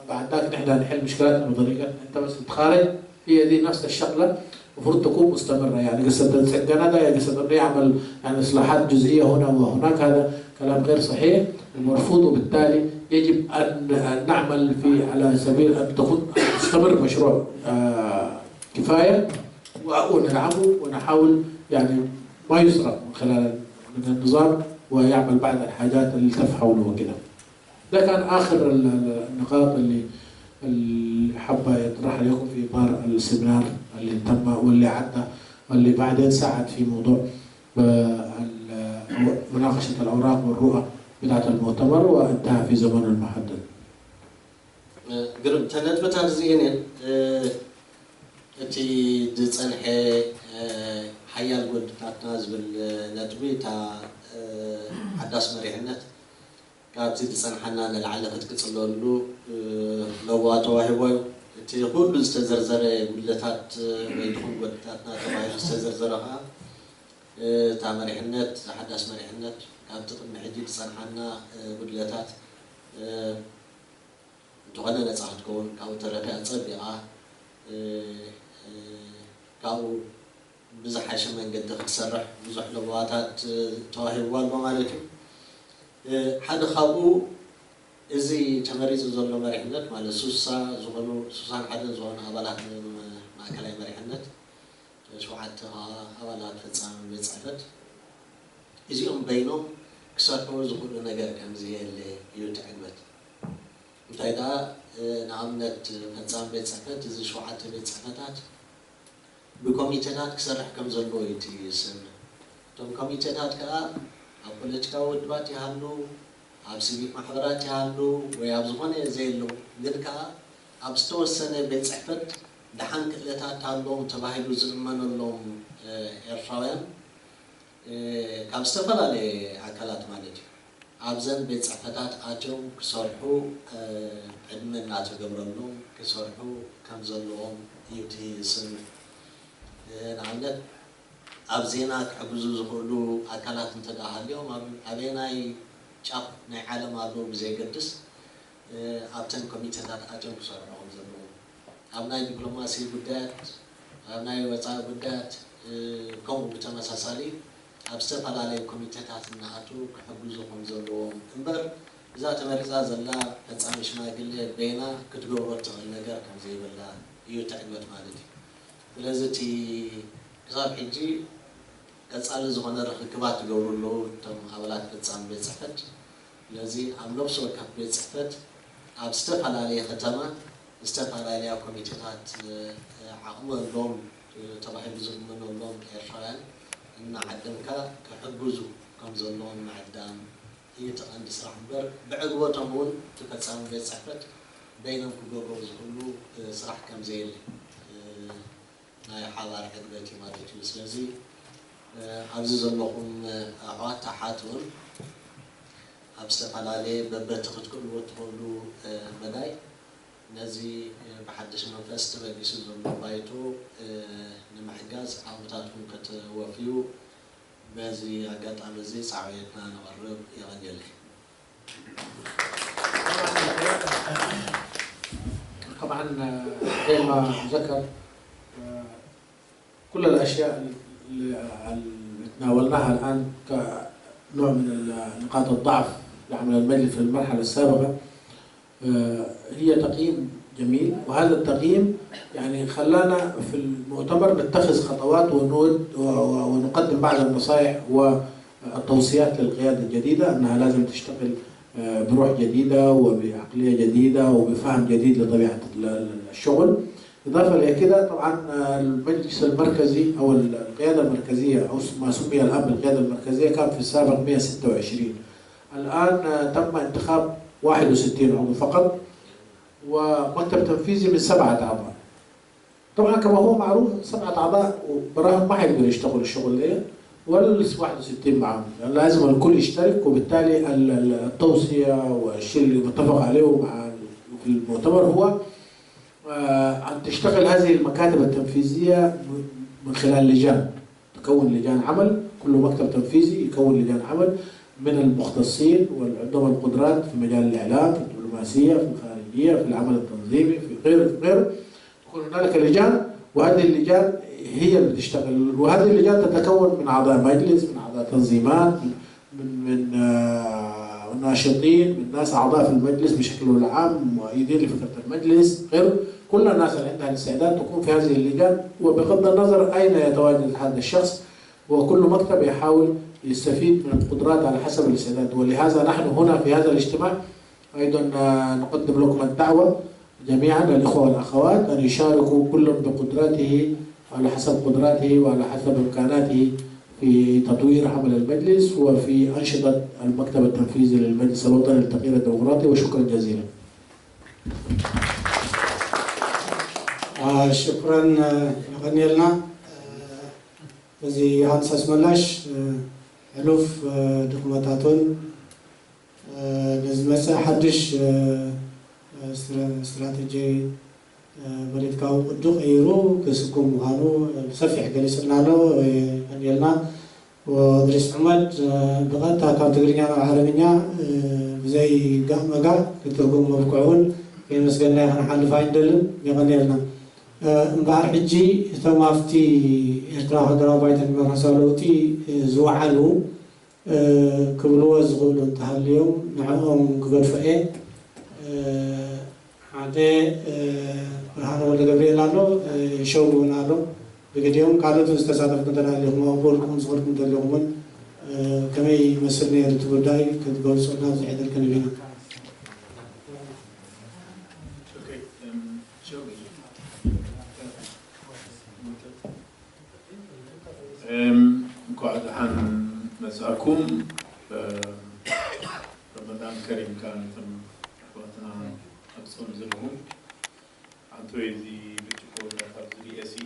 بعد ذاك نحن نحل مشكلاتنا بطريقة أنت بس تخارج هي دي نفس الشغلة المفروض تكون مستمرة يعني قصة السجن هذا قصة أنه يعمل يعني إصلاحات جزئية هنا وهناك هذا كلام غير صحيح المرفوض وبالتالي يجب أن نعمل في على سبيل أن تكون تستمر مشروع كفاية وندعمه ونحاول يعني ما يسرق من خلال من النظام ويعمل بعض الحاجات اللي تلف حوله وكذا. ده كان آخر النقاط اللي حابة يطرحها لكم في إطار السيمينار اللي تم واللي عدى واللي بعدين ساعد في موضوع مناقشة الأوراق والرؤى بتاعت المؤتمر وانتهى في زمن المحدد. قرب تنتبه زين تي دصنح حيال قد تاتناز بالندبي تا حداس مريحنت كابتي دصنحنا لعله تقصلولو لواطو هيوي تي كل استزرزر قلتات ويدخل قدتاتنا تبايل استزرزرها تا مريحنت حداس مريحنت كابتي محدي دصنحنا قلتات تغنى نصحتكم كاو تركا صبيعه كاو بزح حشم من قد تسرح بزح لواتات توهيوال بمالتي حد خابو ازي تمريز زولو مريحنت مال سوسا زغلو سوسان حد زغون ابالات مع كلاي مريحنت شو حتى ابالات فصام بيصحفت ازيهم بينهم كساتو زغلو ነገር ከም ዝየለ ይተعግበት እንታይ ዳ ንኣብነት ፈጻም ቤት ጽሕፈት እዚ ሸውዓተ ቤት ጽሕፈታት ብኮሚቴታት ክሰርሕ ከም ዘሎ ይትይስን እቶም ኮሚቴታት ከዓ ኣብ ፖለቲካዊ ውድባት ይሃሉ عبسيبي محضرات يعلو ويعبزون يزيلو نلقى عبستوسنة بيت صحفت دحان كلتا تعلوم تباهلو زمن اللوم إرشاوين كابستفل على عكالات مالتي عبزن بيت صحفتات آتهم كسرحو علمنا ناتو قبرلهم كسرحو كمزلوهم يوتي سن نعملت عبزينا كعبزو زخولو عكالات انتداها اليوم عبيناي شاب ناي عالم هذا بزي قدس أبتن كوميتات أجمع كسرهم زلوهم أبناء دبلوماسي بدات أبناء وزارة بدات كم بتمساسالي أبستفاد على كوميتات النهاتو كحجوزهم زلوهم إمبر إذا تمرزا زلا فتسامش ما قل بينا كتجورت النجار كم زي بالله يتعبت مالتي لازتي كتاب حجي كتسأل زخنا ركبات جورو له تم حوالات بتسام بيت صحفت لازي عم نبصر كف بيت صحفت أبستفاد على ختمة استفاد عليها كوميتات عقوم اللوم تبع حجز من اللوم إيرشان إن عدمك كحجزو كم زلون معدام هي تقند سرح بر بعقوة تمون تكتسام بيت صحفت بينهم كجوز كله سرح كم زيل ناي حضر حدبتي ما تجلس لزي عزيز اللهم عوات حاتون أبستفاد عليه ببت كل وتقولوا مداي نزي بحدش منفس تبقيس زون بايتو نمحجاز عمتاتهم كتوافيو بازي عقد عمزي صعيتنا نقرب يغنيلي طبعا زي ما ذكر كل الاشياء اللي تناولناها الان كنوع من نقاط الضعف لعمل المجلس في المرحله السابقه هي تقييم جميل، وهذا التقييم يعني خلانا في المؤتمر نتخذ خطوات ونقدم بعض النصائح والتوصيات للقيادة الجديدة أنها لازم تشتغل بروح جديدة وبعقلية جديدة وبفهم جديد لطبيعة الشغل. إضافة إلى كده طبعا المجلس المركزي أو القيادة المركزية أو ما سمي الآن بالقيادة المركزية كان في السابق 126، الآن تم انتخاب 61 عضو فقط ومكتب تنفيذي من 7 أعضاء. طبعا كما هو معروف 7 أعضاء براهم ما حيقدروا يشتغلوا الشغل ده ولا 61 معهم، يعني لازم الكل يشترك، وبالتالي التوصية والشيء اللي متفق عليه مع في المؤتمر هو أن تشتغل هذه المكاتب التنفيذية من خلال لجان، تكون لجان عمل، كل مكتب تنفيذي يكون لجان عمل من المختصين وعندهم القدرات في مجال الإعلام، في الدبلوماسية، في الخارجية، في العمل التنظيمي، في غيره. يكون هنالك لجان، وهذه اللجان هي اللي تشتغل، وهذه اللجان تتكون من أعضاء مجلس، من أعضاء تنظيمات، من ناشطين، من ناس أعضاء في المجلس بشكل عام، مؤيدين لفكرة المجلس، غيره. كل الناس اللي عندها الاستعداد تكون في هذه اللجان، وبغض النظر أين يتواجد هذا الشخص، وكل مكتب يحاول يستفيد من القدرات على حسب الاستعداد. ولهذا نحن هنا في هذا الاجتماع أيضا نقدم لكم الدعوة جميعا الإخوة والأخوات أن يشاركوا كل بقدراته على حسب قدراته وعلى حسب إمكاناته في تطوير عمل المجلس وفي أنشطة المكتب التنفيذي للمجلس الوطني للتغيير الديمقراطي. وشكرا جزيلا. شكرا غني لنا بزي هانس اسملاش ألوف دوكومنتاتون نزمسا حدش استراتيجي بلدكاو قدو غيرو كسكم مهانو سفيح جلسنا له غنيلنا ودرس عمد بغتا كان تقرينيا عربية زي قهمقا كترقم مبقعون في مسجدنا نحن فايندل يغنيلنا امبار حجي ثم افتي إرترا هدرا بايت المرسالوتي زوعلو كبلو زغولو انتهى اليوم نعم كغرفة عادي برهان ولا جبريل لانو شوبو نالو بقديهم قالوا تستسادف كنتنا اليوم وأقولكم صغركم اليوم كما يمثلني التبداي كتقول صرنا زعيد الكلمين. قاعد عن مساكم رمضان كريم كانتم أخواتنا أبصون زلهم عنتو يزي بتشوفوا تفضلي أسي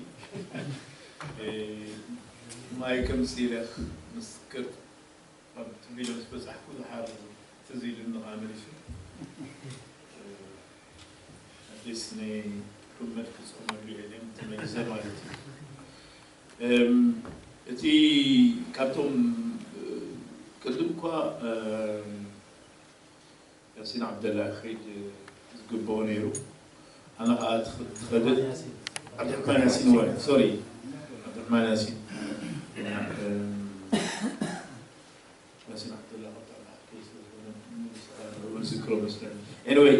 ما يكم سيرة مسكر تبيلو بس أحكوا حار تزيل إنه عامل شيء أدرسني كل مركز عمر اليوم تميزه مالتي أتي كابتن كلمكوا ياسين عبد الله خيد زقبونيرو أنا قاعد خدت عبد الرحمن ياسين وين سوري عبد الرحمن ياسين ياسين عبد الله ونذكره بس anyway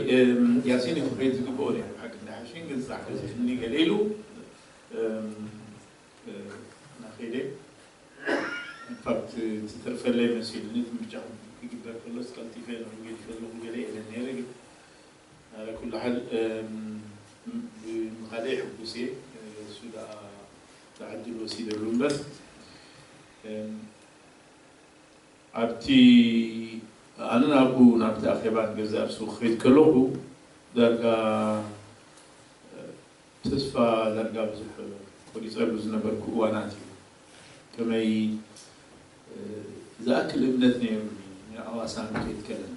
ياسين خيد زقبونيرو حق النحشين قلت صح إني قليلو ناخيله فقط تترفلي مسيل نت مرجع يقدر كله سكنتي فين ويجي فين ويجي لين نيرك على كل حال مقالي حبوسي سودا تعدل وسيد اللومبس عبتي أنا نابو نابت أخيبات جزء سو خيد كلوه درجة تصفى درجة بزح وليس بزنا بركو واناتي كما ذاك الابنتني يا أواسان كي يتكلم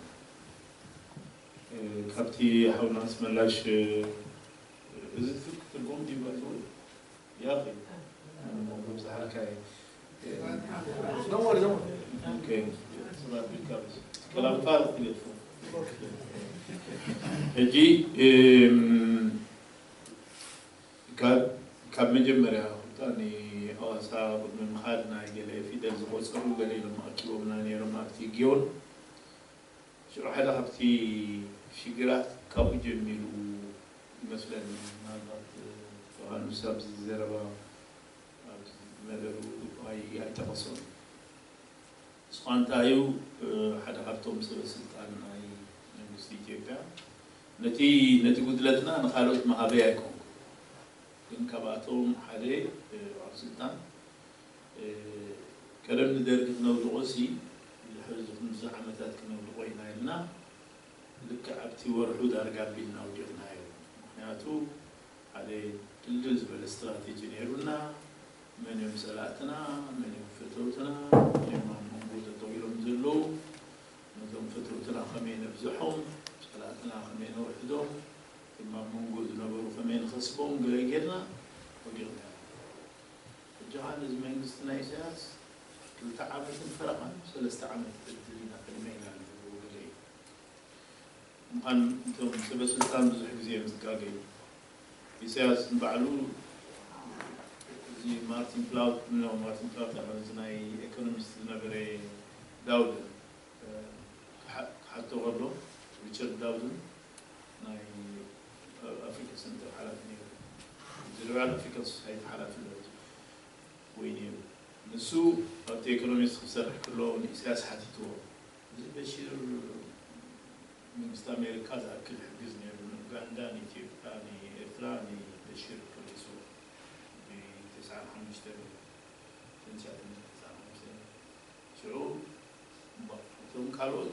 كابتي حاولنا اسم اللاش زدتك في الأم دي بقول يا أخي بمزح الحكاية دور اوكي صباح بالكابس كلام فارغ تليفون هجي كاب مجمرة تاني أواسا من مخادنا يجلي في دل زوج كرو قليل ما أكيو مناني رما أكتي جيون شو راح هذا أكتي شجرات كاب جميلو مثلا هذا وأنا سابز الزربا مدرو أي تفاصيل سبحان تايو حدا هرتم سلسلتان أي نمسي كيفا نتي قدلتنا نخالوت مع أبيكم كن كباتهم حدا عرسلتان كلام ندرك نودقسي الحرز من زعمتات كنودقينا لنا لك عبتي ورحود أرقام بينا وجبنا معناته على تلز بالاستراتيجي نيرونا من يوم سلاتنا من يوم فترتنا يوم موجودة طويلة مزلو من يوم فترتنا خمين بزحهم سلاتنا خمين وحدهم إما موجود نبرو خمين خصبهم قلنا وقلنا الجهان لازم ينقصنا إساس كل تعامل فرقا سلستعمل تدرينا كلمين عن وقلي مقام انتم سبا سلطان بزح زي مزقاقي إساس نبعلو مارتن كلاود منو مارتن كلاود عمل زناي ايكونومست نبري داود حتى غلو ريتشارد داود ناي افريكا سنتر حالات نيو زلو على افريكا سوسايتي حالات الوقت وينيو نسو ارتي ايكونومست خسر كله اساس حتيتو زي بشير من استامريكا ذا كل حجزني من اوغندا ني تيفاني ارتراني بشير كليسو تسعة خمسة تنشأ تسعة خمسة شعور ثم قالوا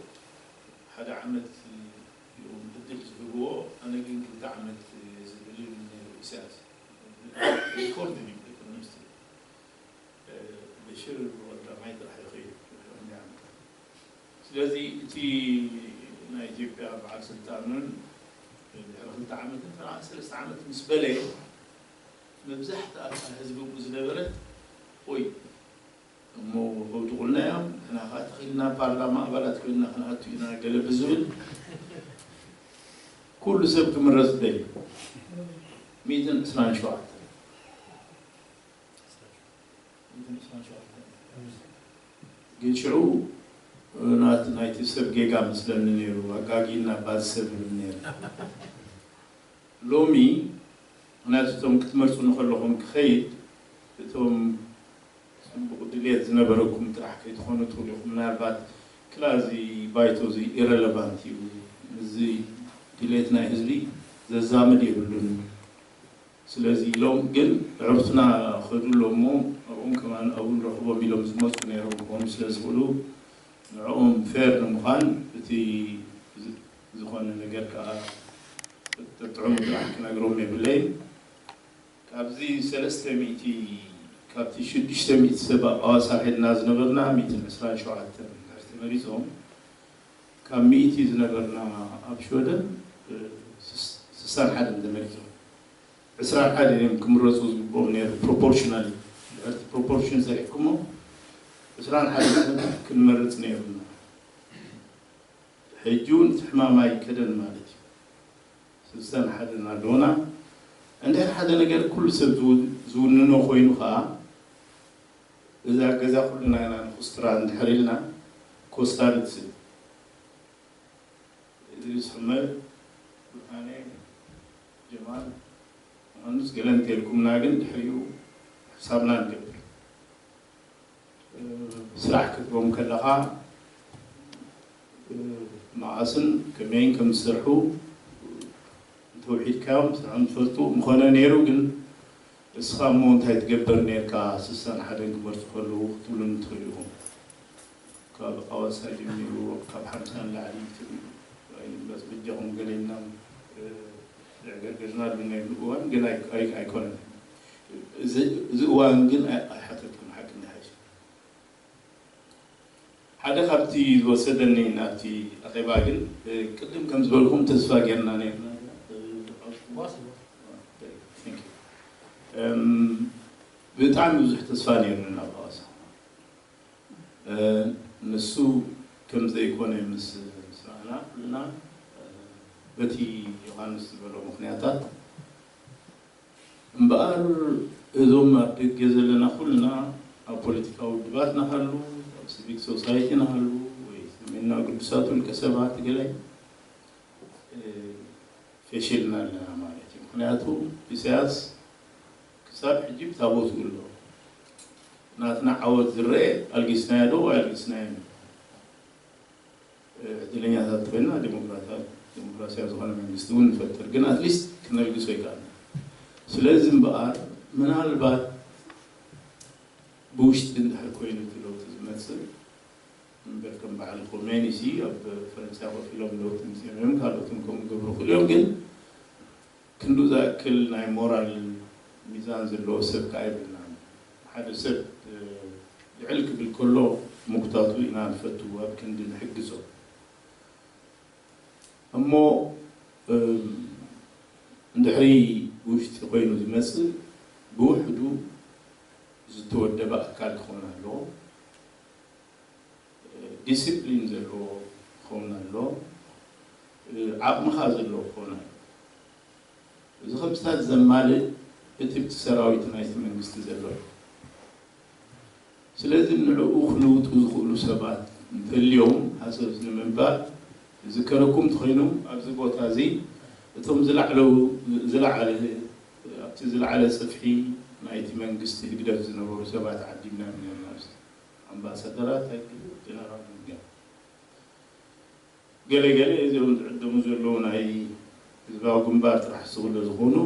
حدا عملت يوم بدل زبوه أنا كنت عملت زبلي من الأساس ريكوردني بالإكونومست بشير ولا ما يدري حقيقي ስለዚህ እቲ ናይ ኢትዮጵያ በዓል ስልጣኑን ክልተ ዓመት ሰለስተ ዓመት ምስ በለየ مبزحت حزب وزلبرت وي مو هو تقولنا يوم احنا خاتخينا برلمان بلد كنا احنا هاتينا قلب الزبل كل سبت من رصدي ميدن اسمان شوات قلت شعو نايتي سب جيجا مثلا نيرو اقاقينا بعد سب نيرو لومي ناس توم كتمرسوا نخلوهم كخيد توم بقدليات زنبركم تحكي تخونوا تقولوا من بعد كلازي بايتوزي irrelevant زي دليتنا هزلي زي زامل يقولون سلازي لهم قل عرفنا خذوا لهم أقوم كمان أقول رحبوا بيلهم زموت كنا يروحون سلاز قلوا نعوم فير مخان بتي زخون نجار تطعم راح كنا قرومي بالليل كابزي سلسلة ميتي كابتي شدشت ميت سبا صاحب ناز نغرنا ميت الأسرار شو عتر مريزهم كم ميتي زنغرنا أبشودا سسان حد من مريزهم أسرار حد يمكن رزوز بونير proportional proportions زيكمو أسرار حد كل مرة نيرنا حجون تحماماي كذا مالتي سسان حد نادونا عندها حدا نقدر كل سب زوننا خوينو خا إذا كذا كلنا أنا خسران عند حريلنا كوستارت سد إذا يسمى أنا جمال مهندس قلنا تلكم ناقل حيو حسابنا نقبل سلاح كتبهم كلها مع أصل كمين كم سرحو توحيد كام سرعان فلتو مخانا نيرو قل إسخام مونت هاي تقبر نير كاسسان حدن كبرت كله طولن تخيلهم كاب قواس هاي جميلو كاب حمسان لعلي بس بجاهم قلينا قرنا بنا يلقوان قل أي كون زقوان قل أي حتتكم حكم هاي هذا خبتي وسدني ناتي أقباقل كلهم كم زبالكم تسفاقنا نيرنا بتعمل بزح تصفاني من الأباس نسو كم زي يكون يمس سمعنا لنا بتي يوحنس بلو مخنياتات مبقر إذا جزء لنا كلنا أو بوليتيكا ودبات نحلو أو سيفيك سوسايتي نحلو ومنا قدسات الكسبات قلي فشلنا لنا مالتي مخنياتو بسياس كساب حجيب تابوت كله ناتنا عود زرع الجسناء دو الجسناء دلني هذا تبينا ديمقراطية زخانة من جسدون فتر جنا أتليست كنا الجسوي كان سلازم بقى من هالبات بوشت عند حكوين التلوت مثل بركم بعد الخميني سي أب فرنسا وفيلم لوت مسيرهم كانوا تمكم قبرو كل يوم جن كندو ذا كل ناي مورال ميزان زلو سب كايبنا هذا سب يعلق بالكلو مقتاطو إنان فتو وابكن دين حقزو أمو ندحري وشت قوينو زمسل بوحدو زتو الدبا أكال خونا له ديسيبلين زلو خونا له عقم خازل له خونا إذا خمستات زمالي يتبت سراويت نايت من مستزلوا سلازم نعو خلوت وزخلو سبات اليوم حسب المنبر ذكركم تخينم أبزبوت هذه ثم زلع على سفحي نايت من قست يقدر زنبور سبات عدينا من الناس أمباسادرات جنرال قال إذا عندهم زلون هاي إذا باقوا مبارت راح يسوون زخونو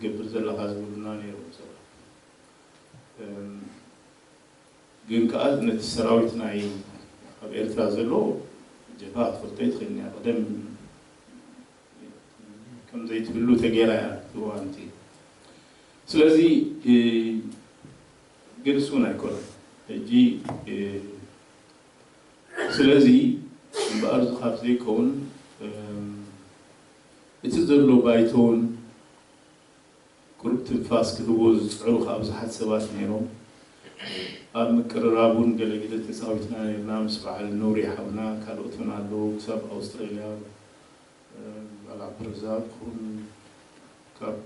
قبل زلا غازولنا نيرو سوا جن كأذ نتسراويت ناي أب إرترا زلو جفاف فرتيت خلني قدم كم زيت بلو تجيرا هو أنتي سلازي جلسونا يكون جي سلازي بأرض خافزي كون يتزلوا بايتون كربت الفاس كذوز عروخ أبزحت سبات نيرو مكررابون قال لي تساويتنا نام سبع النوري حونا كالوتنا لو سب أستراليا على برزاق خون كاب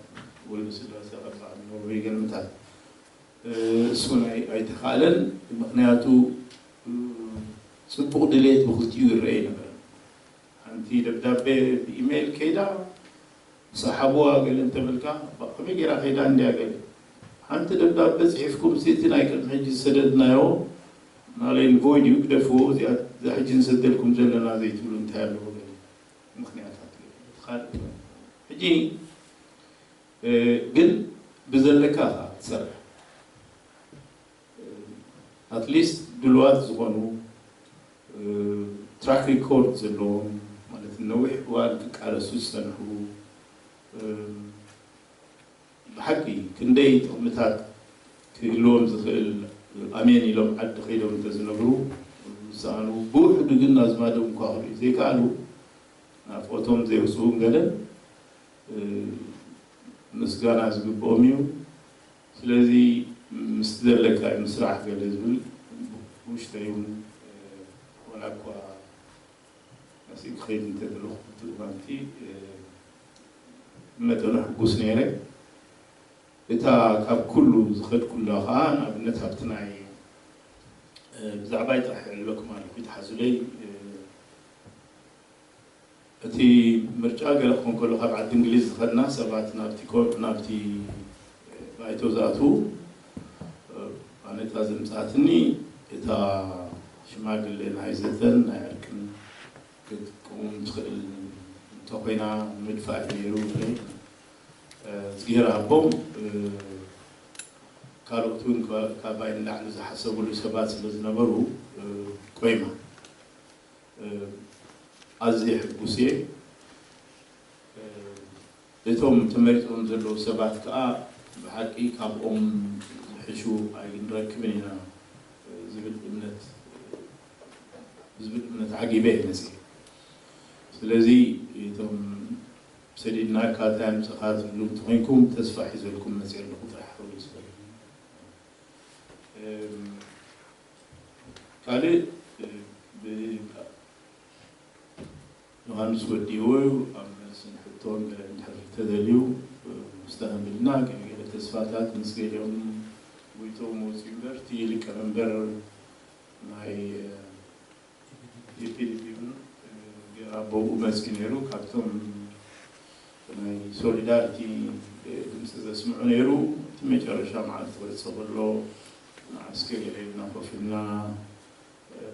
والسلاسة أربعة النرويج المتعد سونا أي تخالن مقنعته سبق دليت بختيو الرئينا أنتي دبدبة بإيميل كيدا صاحبوها قال أنت ملكا بقى بيجرا خيدا عندي قال أنت دبدبة صحيفكم سيتنا يكلم حجي سددنا يو نالين فويد يقدفوا زي حجي نسدلكم زلنا زي تقولون تهالوا قال مخنياتات خالد حجي قل بزلكاها تصرح at least دلوقتي زغنوا ትራክ ሪኮርድ ዘለዎም ማለት ነዊሕ እዋን ክቃለሱ ዝፀንሑ ብሓቂ ክንደይ ጥቕምታት ክህልዎም ዝኽእል ኣሜን ኢሎም ዓዲ ከይዶም እንተዝነብሩ ዝሰኣኑ ብውሕዱ ግን ኣዝማዶም እኳ ክሪኡ ዘይከኣሉ ናፍቆቶም ዘይውፅኡን ገለ ምስጋና ዝግብኦም እዩ ስለዚ ምስ ዘለካ ምስራሕ ገለ ዝብል ውሽጠይ እውን ዋላ እኳ መሲእ ክኸይድ እንተደለኹ ትእማንቲ መጠኑ ሕጉስ ነይረ እታ ካብ ኩሉ ዝኸድ ኩላ ከዓ ንኣብነት ኣብቲ ናይ ብዛዕባ ጥራሕ ዕልበኩም ኣለኩ ይተሓዙለይ እቲ ምርጫ ገለ ክኾን ከሎ ካብ ዓዲ እንግሊዝ ዝኸድና ሰባት ናብቲ ባይቶ ዝኣትዉ ኣነ እታ ዘምፃእትኒ እታ ሽማግለ ናይ ዘተን ናይ ዕርቅን ክትቅውም ትኽእል እንተኮይና ምድፋእ ነይሩ ዝገይራ ኣቦም ካልኦት እውን ካባይ ንላዕሊ ዝሓሰብሉ ሰባት ስለ ዝነበሩ ቆይማ ኣዝየ ሕጉስ እየ እቶም ተመሪፆም ዘለዉ ሰባት ከዓ ብሓቂ ካብኦም ዝሕሹ ኣይንረክብን ኢና ዝብል እምነት ዓጊበ ይመፅእ ስለዚ እቶም ሰዲድና ካታይ ምፅኻ ዝብሉ እንተኮንኩም ተስፋ ሒዘልኩም መፅእ ኣለኹ ጥራሕ ክብሉ ዝኽእል ካልእ ዮሃንስ ወዲዎ ኣብ መልስን ሕቶን ገለ እንድሕር ተደልዩ ዝተኸምልና ገለ ተስፋታት ምስ ገሊኦም ጎይቶም ወፂኡ እምበር እቲ ሊቀመንበር ናይ ኢፒዲፒ ጌራ ቦኡ መፅኡ ነይሩ ካብቶም ናይ ሶሊዳሪቲ ድምፂ ዘስምዑ ነይሩ እቲ መጨረሻ መዓልቲ ወፅእ ከሎ ንዓስከ ገለና ኮፍ ኢልና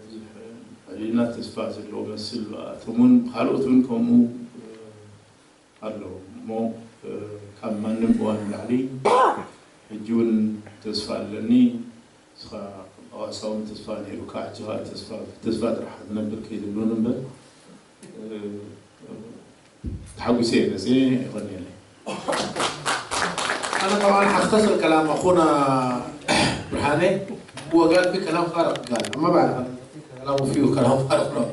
ብዙሕ ዕሊልና ተስፋ ዘለዎ መስል እቶም እውን ካልኦት እውን ከምኡ ኣለዉ እሞ ካብ ማንም እዋን ላዕሊ ሕጂ እውን ተስፋ ኣለኒ እስኻ ኣዋሳውን ተስፋ ነይሩካ ሕጂ ከዓ ተስፋ ጥራሕ ዝነብር ከይድብሉን እምበር تحوسي بس يغني لي. أنا طبعاً حختصر كلام أخونا برهاني هو قال في كلام فارغ قال ما بعرف كلامه فيه كلام فارغ له.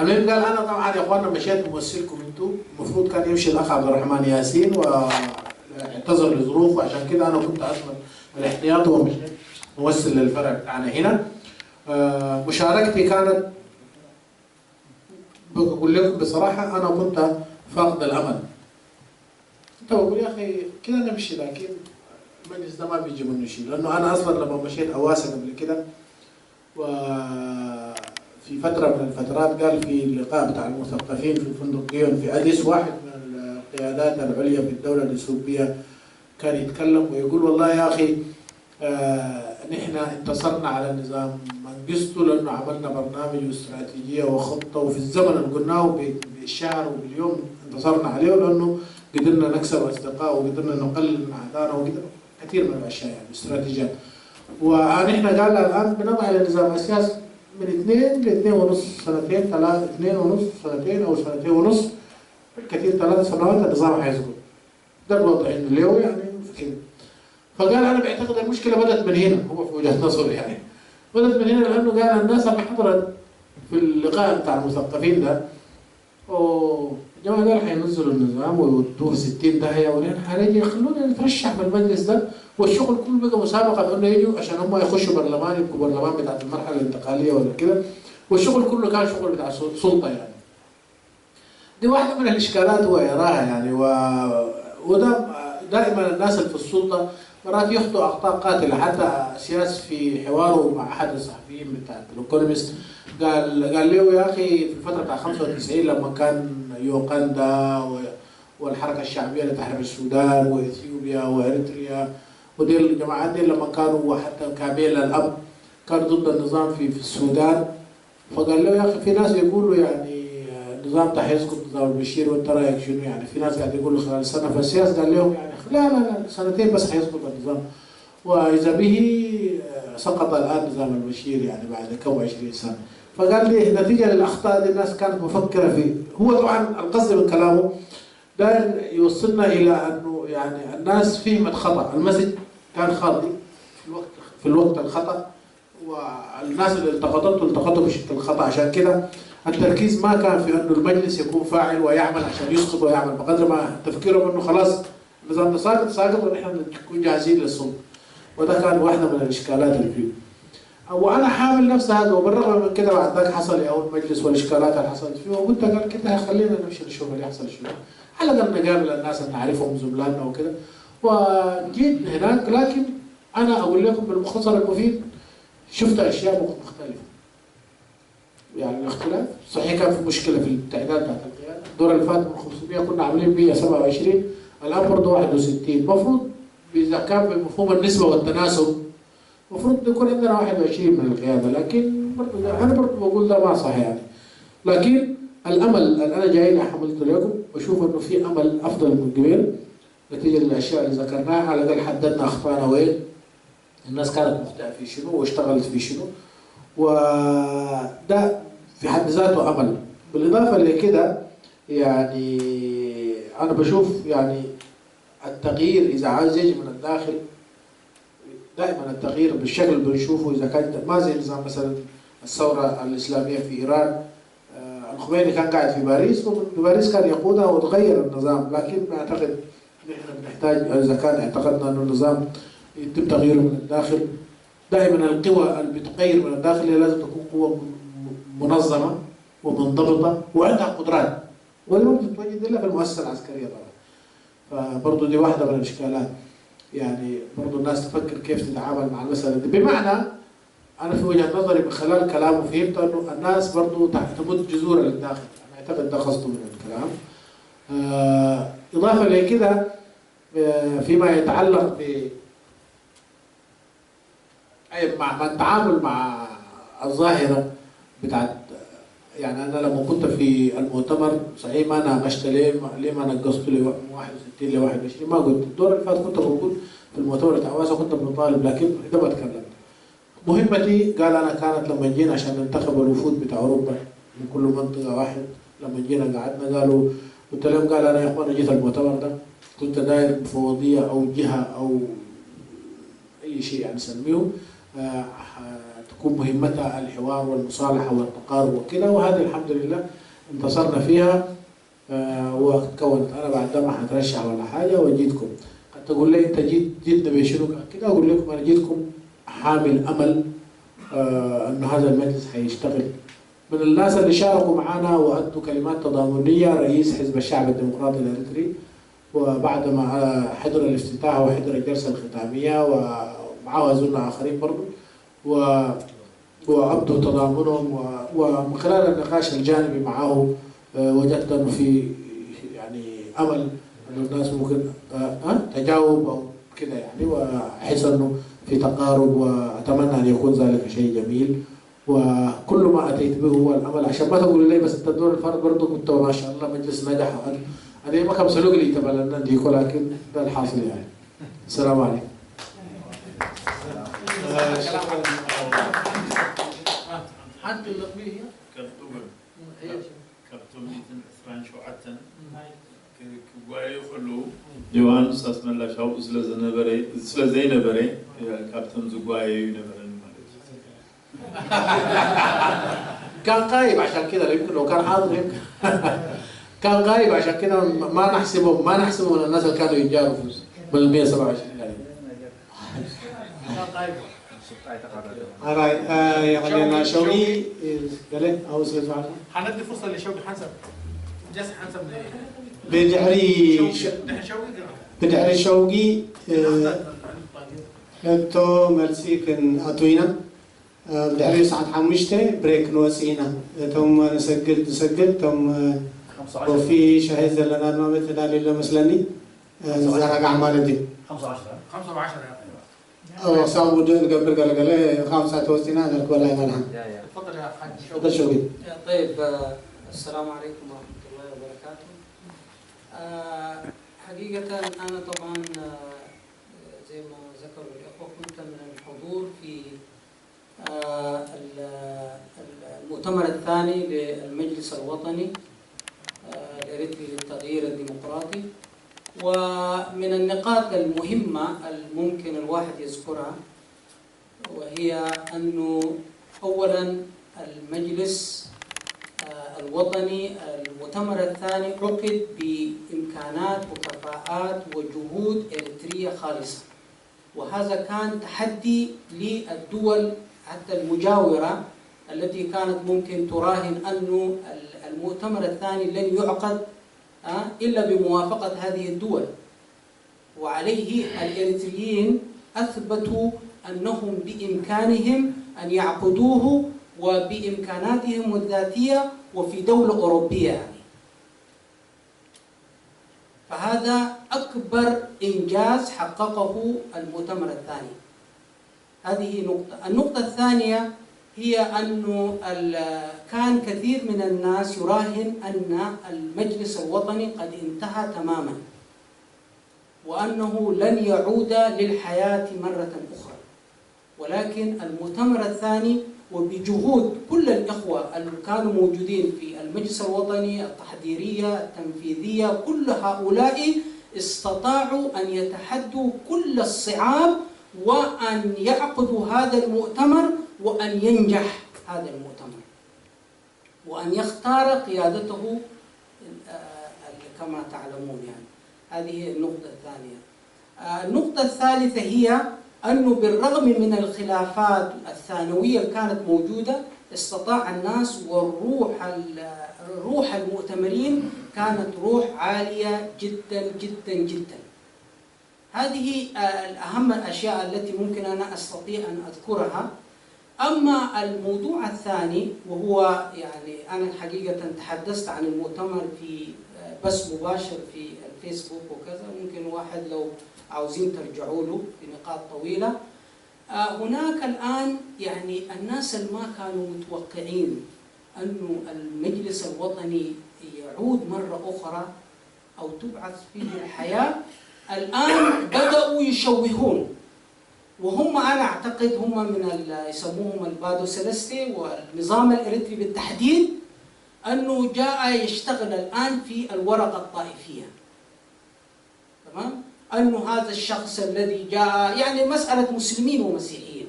المهم قال أنا طبعاً يا أخوانا مشيت ممثلكم أنتم المفروض كان يمشي الأخ عبد الرحمن ياسين واعتذر لظروف وعشان كده أنا كنت أصلاً الاحتياط ومشيت ممثل للفرع بتاعنا هنا. مشاركتي كانت بقول لكم بصراحة أنا كنت فاقد الأمل. أنت بقول يا أخي كده نمشي لكن المجلس ده ما بيجي منه شيء لأنه أنا أصلا لما مشيت أواسع قبل كده وفي فترة من الفترات قال في اللقاء بتاع المثقفين في فندق جيون في أديس واحد من القيادات العليا في الدولة الإثيوبية كان يتكلم ويقول والله يا أخي نحن انتصرنا على نظام منجستو لأنه عملنا برنامج واستراتيجية وخطة وفي الزمن اللي قلناه بالشهر وباليوم انتصرنا عليه لأنه قدرنا نكسب أصدقاء وقدرنا نقلل من أعدادنا وقدرنا كثير من الأشياء يعني استراتيجيات. ونحن قال الآن بنضع النظام السياسي من 2 ل 2.5 سنتين 3 2.5 سنتين أو 2.5 سنين بالكثير 3 سنوات النظام حيسقط. ده الوضع إنه اليوم يعني كده. فقال أنا بعتقد المشكلة بدأت من هنا هو في وجهة نظري يعني. بدأت من هنا لأنه قال الناس اللي حضرت في اللقاء بتاع المثقفين ده جماعة قال حينزلوا النظام ويودوه 60 داهية ولين حنيجي يخلونا نترشح في المجلس ده والشغل كله بقى مسابقة بأنه يجوا عشان هم يخشوا برلمان يبقوا برلمان بتاعت المرحلة الانتقالية ولا كده والشغل كله كان شغل بتاع سلطة يعني. دي واحدة من الإشكالات هو يراها يعني وده دائما الناس اللي في السلطة مرات يخطئوا أخطاء قاتلة. حتى سياس في حواره مع أحد الصحفيين بتاع الإيكونومست قال له يا أخي في الفترة بتاع 95 لما كان يوغندا والحركة الشعبية اللي تحرر السودان وإثيوبيا وإريتريا ودي الجماعات دي لما كانوا وحتى كابيلا الأب كانوا ضد النظام في السودان. فقال له يا أخي في ناس يقولوا يعني النظام ده حيسقط نظام البشير وأنت رأيك شنو يعني. في ناس قاعد يقولوا خلال سنة فالسياس قال لهم يعني لا سنتين بس حيسقط النظام وإذا به سقط الآن نظام البشير يعني بعد كم 20 سنة. فقال لي نتيجه للاخطاء دي الناس كانت مفكره في، هو طبعا القصد من كلامه داير يوصلنا الى انه يعني الناس فهمت خطا، المسجد كان خاطئ في الوقت الخطا، والناس اللي التقطوا بشكل خطا، عشان كده التركيز ما كان في انه المجلس يكون فاعل ويعمل عشان يسقط ويعمل، بقدر ما تفكيرهم انه خلاص النظام ساقط ونحن نكون جاهزين للسلطه. وده كان واحده من الاشكالات اللي فيه. وانا حامل نفس هذا، وبالرغم من كده بعد ذاك حصل يا المجلس والاشكالات اللي حصلت فيه، وقلت قال كده خلينا نمشي نشوف اللي يحصل شنو، على الاقل نقابل الناس اللي نعرفهم زملائنا وكده. وجيت هناك، لكن انا اقول لكم بالمختصر المفيد شفت اشياء مختلفه. يعني الاختلاف صحيح كان في مشكله في التعداد بتاعت القياده، الدور اللي فات من 500 كنا عاملين 127، الان برضه 61. المفروض اذا كان بمفهوم النسبه والتناسب المفروض يكون عندنا 21 من القياده، لكن انا برضه بقول ده ما صح يعني. لكن الامل اللي انا جاي حملته لكم بشوف انه في امل افضل من قبل نتيجه للاشياء اللي ذكرناها، على الاقل حددنا اخطائنا وين، الناس كانت مخطئه في شنو واشتغلت في شنو، وده في حد ذاته امل. بالاضافه لكده يعني انا بشوف يعني التغيير اذا عايز يجي من الداخل، دائما التغيير بالشكل اللي بنشوفه اذا كان ما زي نظام مثلا الثوره الاسلاميه في ايران، الخميني كان قاعد في باريس ومن باريس كان يقودها وتغير النظام، لكن اعتقد نحن بنحتاج اذا كان اعتقدنا انه النظام يتم تغييره من الداخل، دائما القوى اللي بتغير من الداخل هي لازم تكون قوة منظمة ومنضبطة وعندها قدرات، ولا ممكن تتوجد الا في المؤسسة العسكرية طبعا. فبرضه دي واحدة من الاشكالات، يعني برضه الناس تفكر كيف تتعامل مع المسألة دي. بمعنى انا في وجهة نظري من خلال كلامه فهمت انه الناس برضه تمد جذورها للداخل، انا اعتقد ده قصده من الكلام. اضافة لكده فيما يتعلق ب مع التعامل مع الظاهرة بتاعت، يعني أنا لما كنت في المؤتمر صحيح ما ناقشت ليه ما نقصت لي 61 ل 21، ما قلت الدور اللي فات كنت بقول في المؤتمر بتاع واسا كنت بطالب، لكن ده ما تكلمت. مهمتي قال أنا كانت لما جينا عشان ننتخب الوفود بتاع أوروبا من كل منطقة واحد، لما جينا قعدنا قالوا قلت لهم قال أنا يا إخوان جيت المؤتمر ده كنت داير مفوضية أو جهة أو أي شيء يعني نسميه تكون مهمتها الحوار والمصالحة والتقارب وكذا، وهذه الحمد لله انتصرنا فيها وكونت. أنا بعد ما حترشح ولا حاجة وجيتكم، قد تقول لي أنت جيتنا بشنو كده، أقول لكم أنا جيتكم حامل أمل أنه هذا المجلس حيشتغل. من الناس اللي شاركوا معنا وأدوا كلمات تضامنية رئيس حزب الشعب الديمقراطي الإريتري، وبعد ما حضر الافتتاح وحضر الجلسة الختامية ومعه أزمة آخرين برضو وأبدوا تضامنهم، ومن خلال النقاش الجانبي معه وجدت أنه في يعني أمل أن الناس ممكن تجاوب أو كده يعني، وأحس أنه في تقارب، وأتمنى أن يكون ذلك شيء جميل. وكل ما أتيت به هو الأمل، عشان ما تقول لي بس الدور الفرد برضه كنت ما شاء الله مجلس نجح، أنا ما كان سلوك لي تبع النادي، ولكن ده الحاصل يعني. السلام عليكم. حتى اللطمية كابتن إثران شوعتن كواي خلو جوان ساس ملا شاو سلزي نبري كابتن زقواي نبرن كان غايب عشان كده، يمكن لو كان حاضر يمكن كان غايب عشان كده ما نحسبه من الناس اللي كانوا يتجاروا من 127 يعني. كان غايب. Alright, يعني شوقي قال أو سلسلة حندي فرصة لشوقي حسب جس حسب بدحري شوقي تو مرسي كن أتوينا بدحري ساعة حمشته بريك نوسينا توم نسجل توم وفي شهيد لنا ما مثل اللي مثلني زرق أعمال دي 15 أو صعب جدا قبل قال 5 توسينا هذا الكل هاي ملهم. تفضل يا حاج تفضل شوقي. طيب السلام عليكم ورحمة الله وبركاته. حقيقة أنا طبعا زي ما ذكروا الأخوة كنت من الحضور في المؤتمر الثاني للمجلس الوطني الإريتري للتغيير الديمقراطي. ومن النقاط المهمة الممكن الواحد يذكرها وهي أنه أولا المجلس الوطني المؤتمر الثاني عقد بإمكانات وكفاءات وجهود إريترية خالصة، وهذا كان تحدي للدول حتى المجاورة التي كانت ممكن تراهن أنه المؤتمر الثاني لن يعقد إلا بموافقة هذه الدول. وعليه الإريتريين أثبتوا أنهم بإمكانهم أن يعقدوه وبإمكاناتهم الذاتية وفي دولة أوروبية يعني. فهذا أكبر إنجاز حققه المؤتمر الثاني. هذه نقطة. النقطة الثانية هي أنه كان كثير من الناس يراهن أن المجلس الوطني قد انتهى تماما وأنه لن يعود للحياة مرة أخرى، ولكن المؤتمر الثاني وبجهود كل الإخوة اللي كانوا موجودين في المجلس الوطني التحضيرية التنفيذية كل هؤلاء استطاعوا أن يتحدوا كل الصعاب وأن يعقدوا هذا المؤتمر وأن ينجح هذا المؤتمر وأن يختار قيادته كما تعلمون يعني. هذه النقطة الثانية. النقطة الثالثة هي أنه بالرغم من الخلافات الثانوية اللي كانت موجودة استطاع الناس روح المؤتمرين كانت روح عالية جدا جدا جدا. هذه الأهم الأشياء التي ممكن أنا أستطيع أن أذكرها. أما الموضوع الثاني وهو يعني أنا الحقيقة تحدثت عن المؤتمر في بث مباشر في الفيسبوك وكذا، ممكن واحد لو عاوزين ترجعوا له في نقاط طويلة. هناك الآن يعني الناس اللي ما كانوا متوقعين أنه المجلس الوطني يعود مرة أخرى أو تبعث فيه الحياة الآن بدأوا يشوهون، وهم أنا أعتقد هم من يسموهم البادو سيلستي والنظام الإريتري بالتحديد، أنه جاء يشتغل الآن في الورقة الطائفية. تمام؟ أنه هذا الشخص الذي جاء يعني مسألة مسلمين ومسيحيين،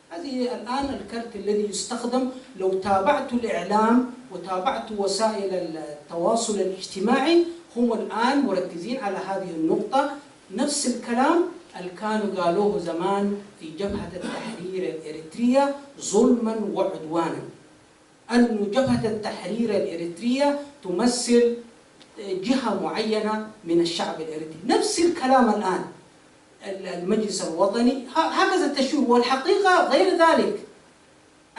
هذه الآن الكرت الذي يستخدم. لو تابعت الإعلام وتابعت وسائل التواصل الاجتماعي هم الآن مركزين على هذه النقطة، نفس الكلام اللي كانوا قالوه زمان في جبهة التحرير الإريترية ظلما وعدوانا، أن جبهة التحرير الإريترية تمثل جهة معينة من الشعب الإريتري. نفس الكلام الآن المجلس الوطني هكذا التشويه، والحقيقة غير ذلك.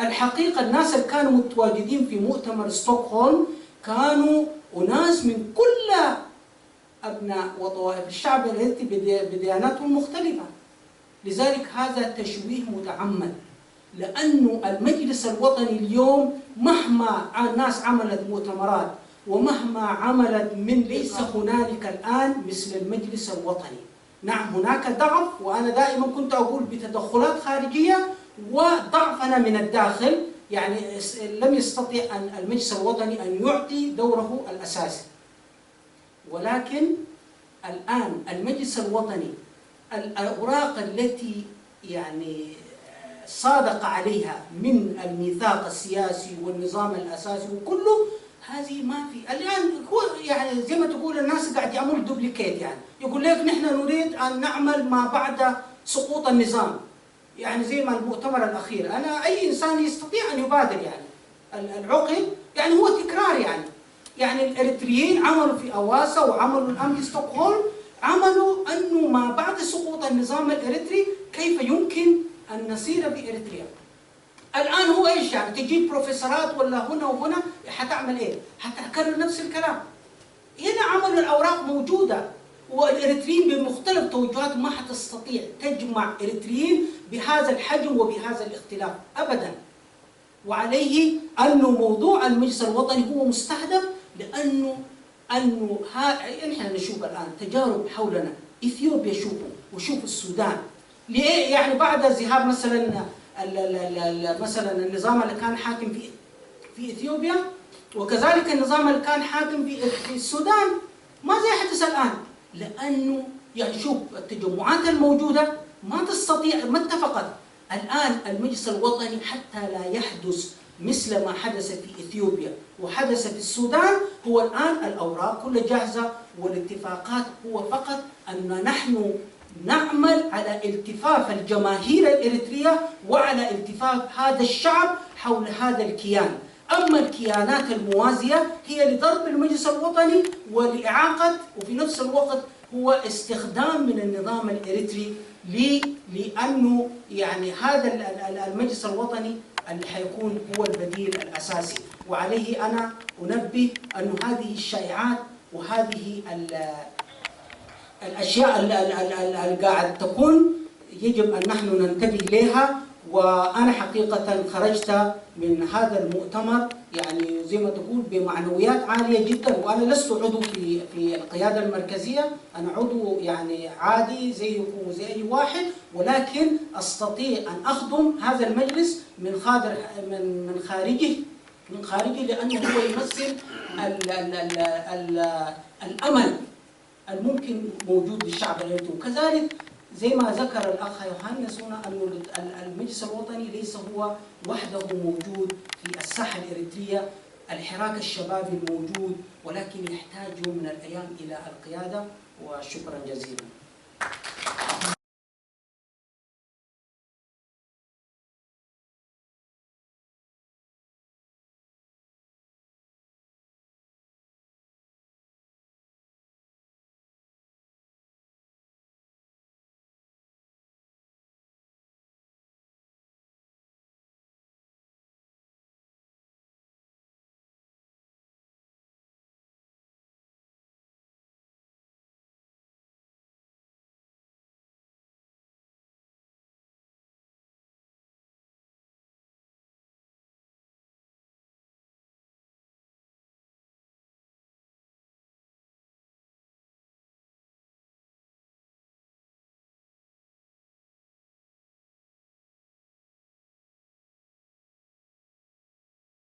الحقيقة الناس اللي كانوا متواجدين في مؤتمر ستوكهولم كانوا أناس من كل أبناء وطوائف الشعب الإريتري بدياناتهم مختلفة. لذلك هذا تشويه متعمد، لأنه المجلس الوطني اليوم مهما الناس عملت مؤتمرات ومهما عملت ليس هنالك الآن مثل المجلس الوطني. نعم هناك ضعف، وأنا دائما كنت أقول بتدخلات خارجية وضعفنا من الداخل، يعني لم يستطع المجلس الوطني أن يعطي دوره الأساسي. ولكن الآن المجلس الوطني الأوراق التي يعني صادق عليها من الميثاق السياسي والنظام الأساسي وكله، هذه ما في الآن. هو يعني زي ما تقول الناس قاعد يعملوا دوبليكيت، يعني يقول لك نحن نريد أن نعمل ما بعد سقوط النظام، يعني زي ما المؤتمر الأخير. أنا أي إنسان يستطيع أن يبادر يعني العقد، يعني هو تكرار يعني الإريتريين عملوا في أواسا وعملوا الآن في ستوكهولم، عملوا أنه ما بعد سقوط النظام الإريتري كيف يمكن أن نسير بإريتريا. الآن هو إيش يعني تجيب بروفيسورات ولا هنا وهنا حتعمل إيه؟ حتكرر نفس الكلام. هنا عملوا الأوراق موجودة، والإريتريين بمختلف توجهاتهم ما حتستطيع تجمع إريتريين بهذا الحجم وبهذا الاختلاف أبدا. وعليه أنه موضوع المجلس الوطني هو مستهدف، لأنه نحن نشوف الآن تجارب حولنا، إثيوبيا شوفوا وشوفوا السودان، ليه يعني بعد ذهاب مثلا مثلا النظام اللي كان حاكم في اثيوبيا، وكذلك النظام اللي كان حاكم في السودان، ماذا يحدث الان؟ لانه يعني شوف التجمعات الموجوده ما تستطيع، ما اتفقت. الان المجلس الوطني حتى لا يحدث مثل ما حدث في اثيوبيا وحدث في السودان، هو الان الاوراق كلها جاهزه، والاتفاقات هو فقط ان نحن نعمل على التفاف الجماهير الاريتريه وعلى التفاف هذا الشعب حول هذا الكيان. اما الكيانات الموازيه هي لضرب المجلس الوطني ولاعاقه، وفي نفس الوقت هو استخدام من النظام الاريتري لانه يعني هذا المجلس الوطني اللي حيكون هو البديل الاساسي. وعليه انا انبه انه هذه الشائعات وهذه الاشياء اللي قاعد تكون يجب ان نحن ننتبه لها. وانا حقيقه خرجت من هذا المؤتمر يعني زي ما تقول بمعنويات عاليه جدا، وانا لست عضو في القياده المركزيه، انا عضو يعني عادي زيكم وزي اي واحد، ولكن استطيع ان اخدم هذا المجلس من خارجه لانه هو يمثل الامل الممكن موجود للشعب الاريتري. وكذلك زي ما ذكر الاخ يوهانس هنا انه المجلس الوطني ليس هو وحده موجود في الساحه الاريتريه، الحراك الشبابي الموجود، ولكن يحتاج من الايام الى القياده. وشكرا جزيلا.